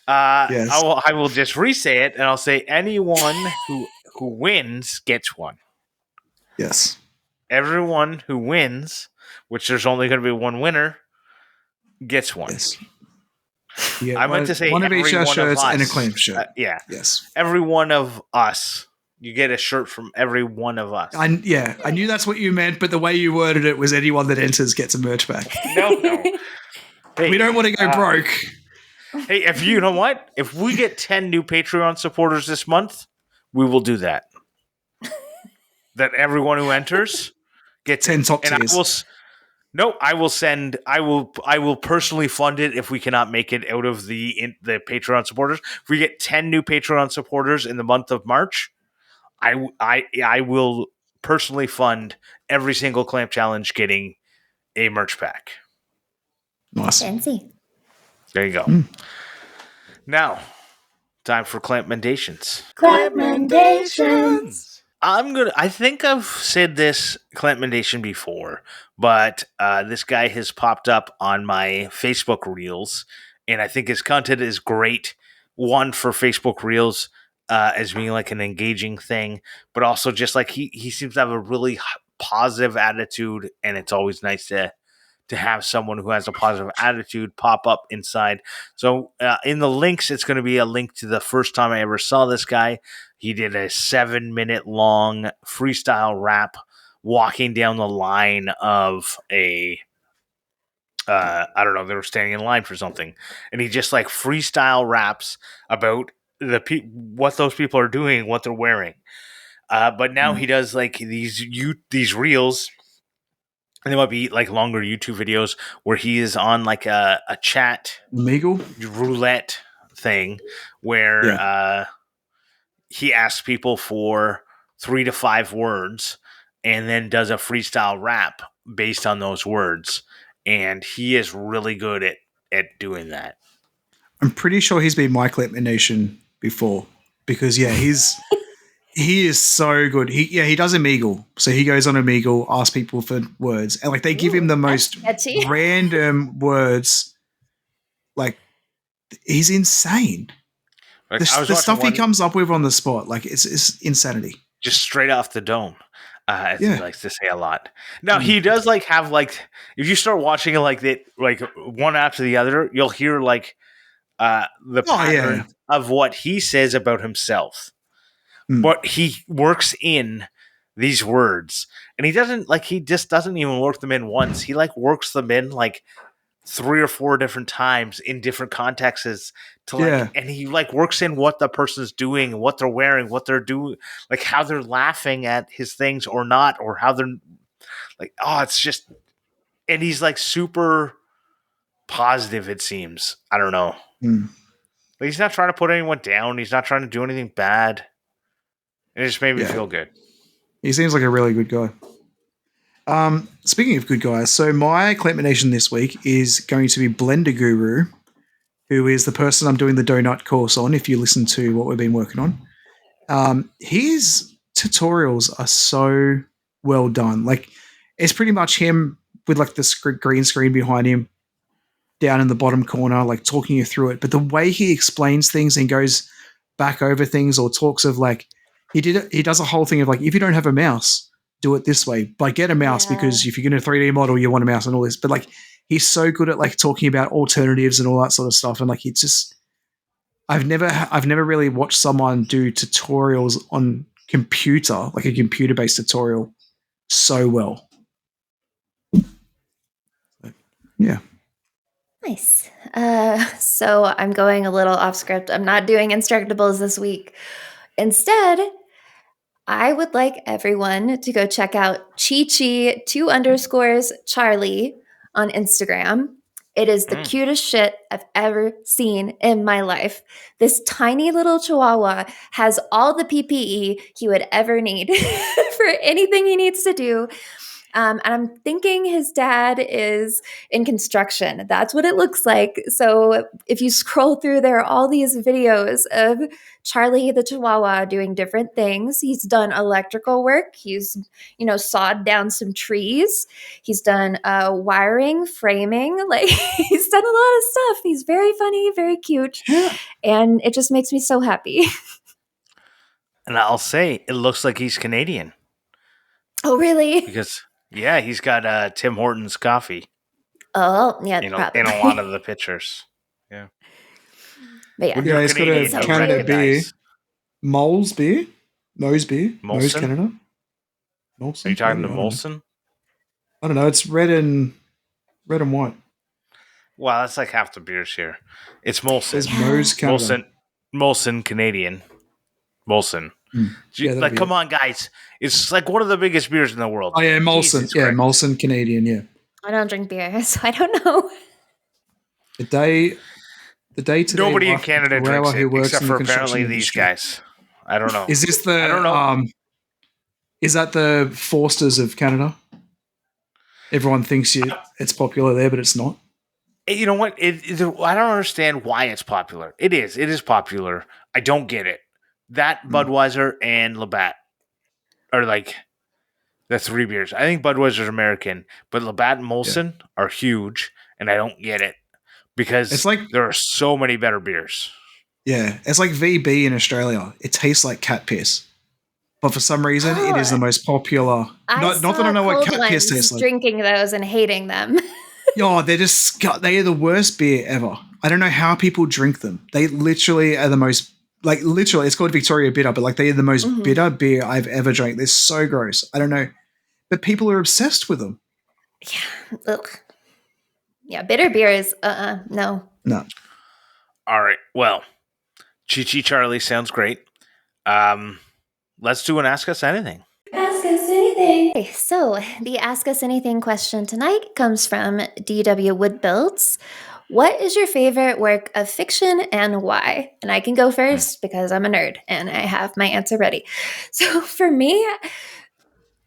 Yes. I will just re-say it, and I'll say anyone who wins gets one. Yes. Everyone who wins, which there's only going to be one winner, gets one. Yes. I meant to say one of each shirts and a Clamp shirt. Yeah. Yes. Every one of us. You get a shirt from every one of us. I knew that's what you meant, but the way you worded it was anyone that enters gets a merch pack. No. Hey, we don't want to go broke. Hey, you know what? If we get 10 new Patreon supporters this month, we will do that. that everyone who enters gets 10 top and tiers. I will personally fund it if we cannot make it out of the Patreon supporters. If we get 10 new Patreon supporters in the month of March, I will personally fund every single Clamp Challenge getting a merch pack. Nice. Fancy. There you go. Now, time for CLAMPmendations. CLAMPmendations. I think I've said this CLAMPmendation before, but this guy has popped up on my Facebook Reels, and I think his content is great. One, for Facebook Reels, as being like an engaging thing, but also just like he seems to have a really positive attitude, and it's always nice to have someone who has a positive attitude pop up inside. So in the links, it's going to be a link to the first time I ever saw this guy. He did a 7-minute long freestyle rap walking down the line of a I don't know, they were standing in line for something, and he just like freestyle raps about what those people are doing, what they're wearing. But now he does like these reels, and they might be like longer YouTube videos where he is on like a chat Meagle roulette thing where he asks people for 3 to 5 words and then does a freestyle rap based on those words. And he is really good at doing that. I'm pretty sure he's been my CLAMPmendation before because he is so good. He does Omegle. So he goes on Omegle, asks people for words, and like they give him the most random words. Like he's insane. Like, the stuff he comes up with on the spot, like it's insanity. Just straight off the dome. As he likes to say a lot. Now he does like have like, if you start watching it like one after the other, you'll hear like the pattern of what he says about himself. But he works in these words, and he just doesn't even work them in once. He like works them in like 3 or 4 different times in different contexts to and he like works in what the person's doing, what they're wearing, what they're doing, like how they're laughing at his things or not, or how they're like, it's just, and he's like super positive, it seems. I don't know. Like, he's not trying to put anyone down. He's not trying to do anything bad. It just made me feel good. He seems like a really good guy. Speaking of good guys, so my CLAMPmendation this week is going to be Blender Guru, who is the person I'm doing the donut course on, if you listen to what we've been working on. His tutorials are so well done. Like, it's pretty much him with like the green screen behind him down in the bottom corner, like talking you through it. But the way he explains things and goes back over things or talks of like, he does a whole thing of like, if you don't have a mouse, do it this way. But get a mouse because if you're going to 3D model, you want a mouse and all this. But like, he's so good at like talking about alternatives and all that sort of stuff. And like, it's just, I've never really watched someone do tutorials on computer, like a computer-based tutorial, so well. Yeah. Nice. So I'm going a little off script. I'm not doing Instructables this week. Instead, I would like everyone to go check out Chi2_Charlie on Instagram. It is the cutest shit I've ever seen in my life. This tiny little chihuahua has all the PPE he would ever need for anything he needs to do. And I'm thinking his dad is in construction. That's what it looks like. So if you scroll through, there are all these videos of Charlie the Chihuahua doing different things. He's done electrical work. He's, sawed down some trees. He's done wiring, framing. Like, he's done a lot of stuff. He's very funny, very cute. And it just makes me so happy. And I'll say, it looks like he's Canadian. Oh, really? Because, he's got Tim Hortons coffee. Oh, yeah, probably. In a lot of the pictures. Yeah. But he's got a Canada beer. Moles beer? Moe's beer? Molson? Moe's Canada? Molson? Are you talking to Molson? I don't know. It's red and white. Well, that's like half the beers here. It's Molson. It's Moe's Canada. Molson Canadian. Molson. Yeah, Like, come on, guys. It's like one of the biggest beers in the world. Oh, yeah, Molson. Yeah, Molson Canadian, yeah. I don't drink beer, so I don't know. The day today. Nobody in Canada drinks it, who works except in the for construction apparently these industry. guys. I don't know. Is this I don't know. Is that the Forsters of Canada? Everyone thinks it's popular there, but it's not. You know what? I don't understand why it's popular. It is. It is popular. I don't get it. That Budweiser and Labatt are like the three beers. I think Budweiser's American, but Labatt and Molson are huge, and I don't get it because it's like there are so many better beers. Yeah, it's like VB in Australia. It tastes like cat piss, but for some reason, it is the most popular. Not that I know what cat piss tastes like. Drinking those and hating them. They are the worst beer ever. I don't know how people drink them. They literally are the most, literally, it's called Victoria Bitter, but they are the most bitter beer I've ever drank. They're so gross. I don't know. But people are obsessed with them. Yeah. Ugh. Yeah, bitter beer is, no. No. All right. Well, Chi Chi Charlie sounds great. Let's do an Ask Us Anything. Ask Us Anything. Okay, so the Ask Us Anything question tonight comes from D.W. Woodbuilds. What is your favorite work of fiction and why? And I can go first because I'm a nerd and I have my answer ready. So for me,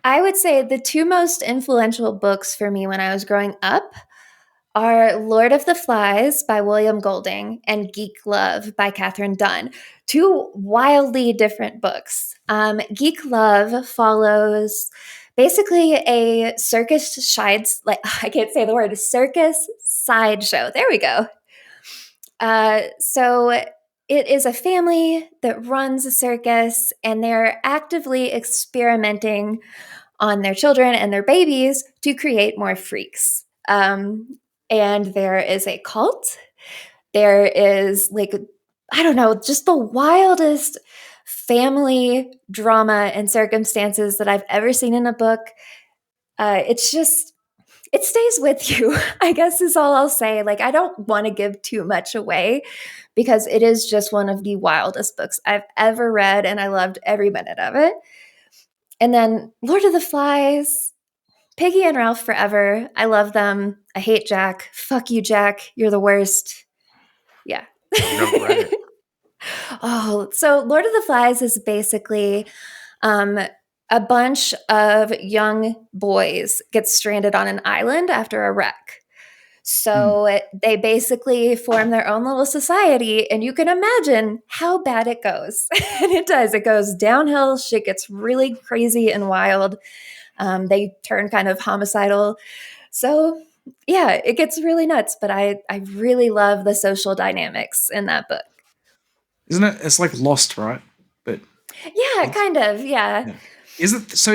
I would say the two most influential books for me when I was growing up are Lord of the Flies by William Golding and Geek Love by Catherine Dunn. Two wildly different books. Geek Love follows basically a circus sideshow. There we go. So it is a family that runs a circus, and they're actively experimenting on their children and their babies to create more freaks. And there is a cult. There is just the wildest family drama and circumstances that I've ever seen in a book. It stays with you, I guess is all I'll say. I don't want to give too much away because it is just one of the wildest books I've ever read, and I loved every minute of it. And then Lord of the Flies, Piggy and Ralph forever. I love them. I hate Jack. Fuck you, Jack. You're the worst. Yeah. Never read it. Oh, so Lord of the Flies is basically a bunch of young boys get stranded on an island after a wreck. So they basically form their own little society, and you can imagine how bad it goes. And it does. It goes downhill. Shit gets really crazy and wild. They turn kind of homicidal. So yeah, it gets really nuts, but I really love the social dynamics in that book. Isn't it? It's like Lost, right? But yeah, kind of, yeah. Is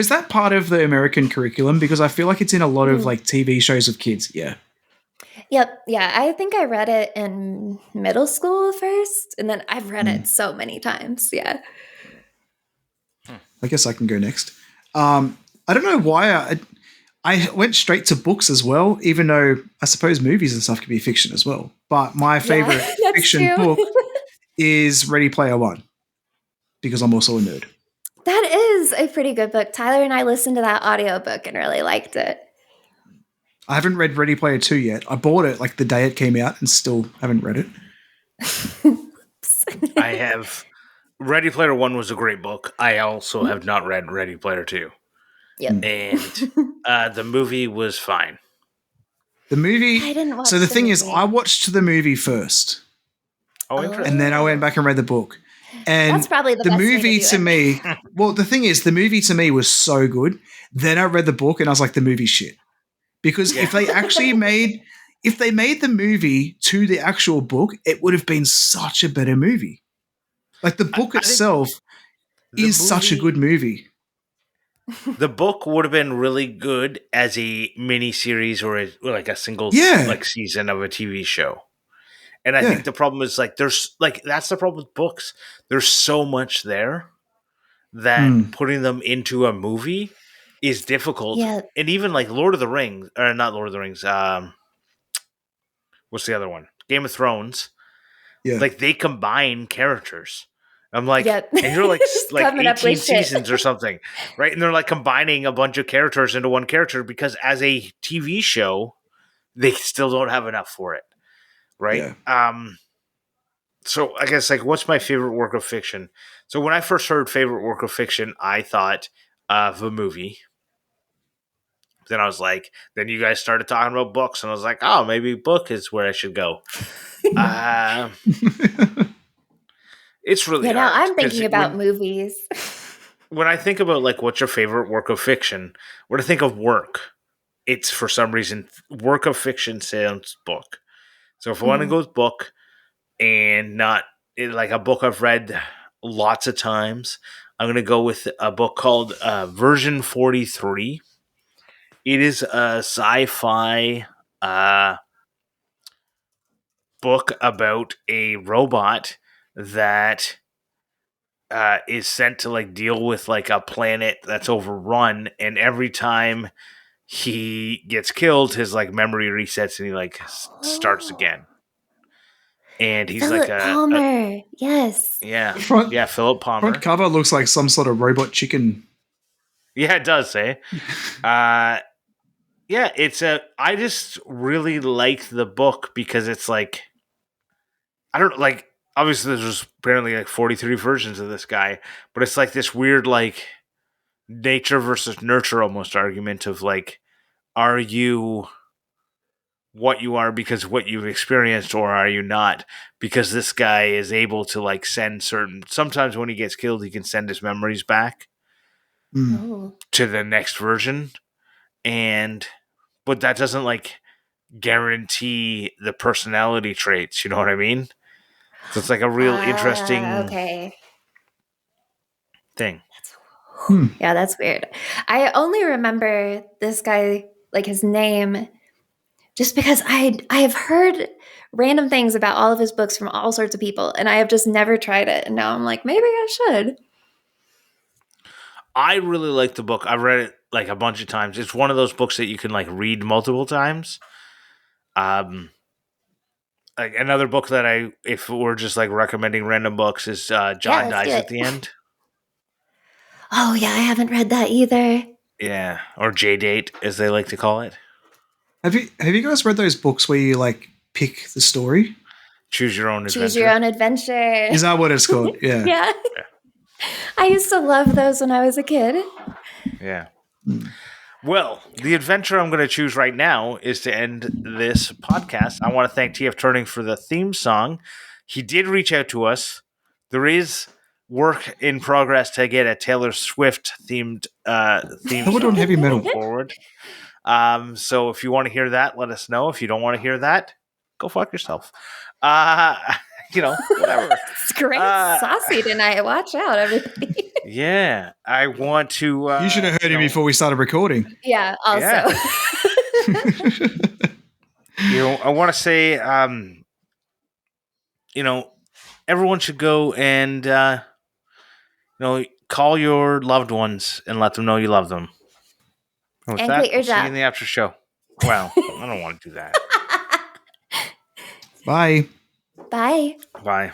that part of the American curriculum? Because I feel like it's in a lot of TV shows of kids. Yeah. Yep. Yeah. I think I read it in middle school first, and then I've read it so many times. Yeah. I guess I can go next. I don't know why I went straight to books as well, even though I suppose movies and stuff can be fiction as well. But my favorite fiction book is Ready Player One, because I'm also a nerd. That is a pretty good book. Tyler and I listened to that audiobook and really liked it. I haven't read Ready Player 2 yet. I bought it the day it came out and still haven't read it. I have. Ready Player 1 was a great book. I also have not read Ready Player 2. Yep. And the movie was fine. The movie... I didn't watch So the thing is, I watched the movie first. Oh, interesting. And then I went back and read the book. And that's probably the best movie way to me... Well, the thing is, the movie to me was so good. Then I read the book and I was like, the movie's shit. Because if they actually made the movie to the actual book, it would have been such a better movie. The book itself is such a good movie. The book would have been really good as a mini series or a single season of a TV show. And I think the problem is there's that's the problem with books. There's so much there that putting them into a movie is difficult. Yeah. And even Lord of the Rings, or not Lord of the Rings, what's the other one? Game of Thrones. Yeah. They combine characters. I'm like, Yep. and you're like Coming up 18 with shit. seasons or something, right? And they're like combining a bunch of characters into one character because as a TV show, they still don't have enough for it, right? Yeah. So I guess like, what's my favorite work of fiction? So when I first heard favorite work of fiction, I thought of a movie. Then I was like, then you guys started talking about books, and I was like, oh, maybe book is where I should go. It's really Yeah, now hard. I'm thinking about movies. When I think about like what's your favorite work of fiction, when I think of work, it's for some reason work of fiction sounds book. So if I want to go with book and not like a book I've read lots of times, I'm going to go with a book called Version 43. It is a sci-fi book about a robot that is sent to like deal with like a planet that's overrun, and every time he gets killed, his like memory resets and he like starts again. And he's Philip like Palmer. Yes. Philip Palmer. Front cover looks like some sort of robot chicken. Yeah, it does, eh? Yeah, I just really like the book because it's like, I don't like, obviously there's apparently like 43 versions of this guy, but it's like this weird like nature versus nurture almost argument of like, are you what you are because of what you've experienced, or are you not because this guy is able to like send sometimes when he gets killed he can send his memories back to the next version, but that doesn't like guarantee the personality traits, you know what I mean? So it's like a real interesting thing. Yeah, that's weird. I only remember this guy, like his name, just because I have heard random things about all of his books from all sorts of people, and I have just never tried it. And now I'm like, maybe I should. I really like the book. I've read it like a bunch of times. It's one of those books that you can like read multiple times. Like another book that if we're just like recommending random books, is John Dies at the End. Oh yeah, I haven't read that either. Yeah, or J-Date as they like to call it. Have you guys read those books where you like pick the story? Choose Your Own Adventure. Choose Your Own Adventure. Is that what it's called? Yeah. Yeah. I used to love those when I was a kid. Yeah. Well, the adventure I'm going to choose right now is to end this podcast. I want to thank TF Turning for the theme song. He did reach out to us. There is work in progress to get a Taylor Swift themed theme song on heavy metal forward. So if you want to hear that, let us know. If you don't want to hear that, go fuck yourself. Whatever. It's great saucy tonight. Watch out, everybody. Yeah, I want to. You should have heard him before we started recording. Yeah, also. Yeah. I want to say, everyone should go and, call your loved ones and let them know you love them. And with that, I'll see you in the after show. Wow, I don't want to do that. Bye. Bye. Bye.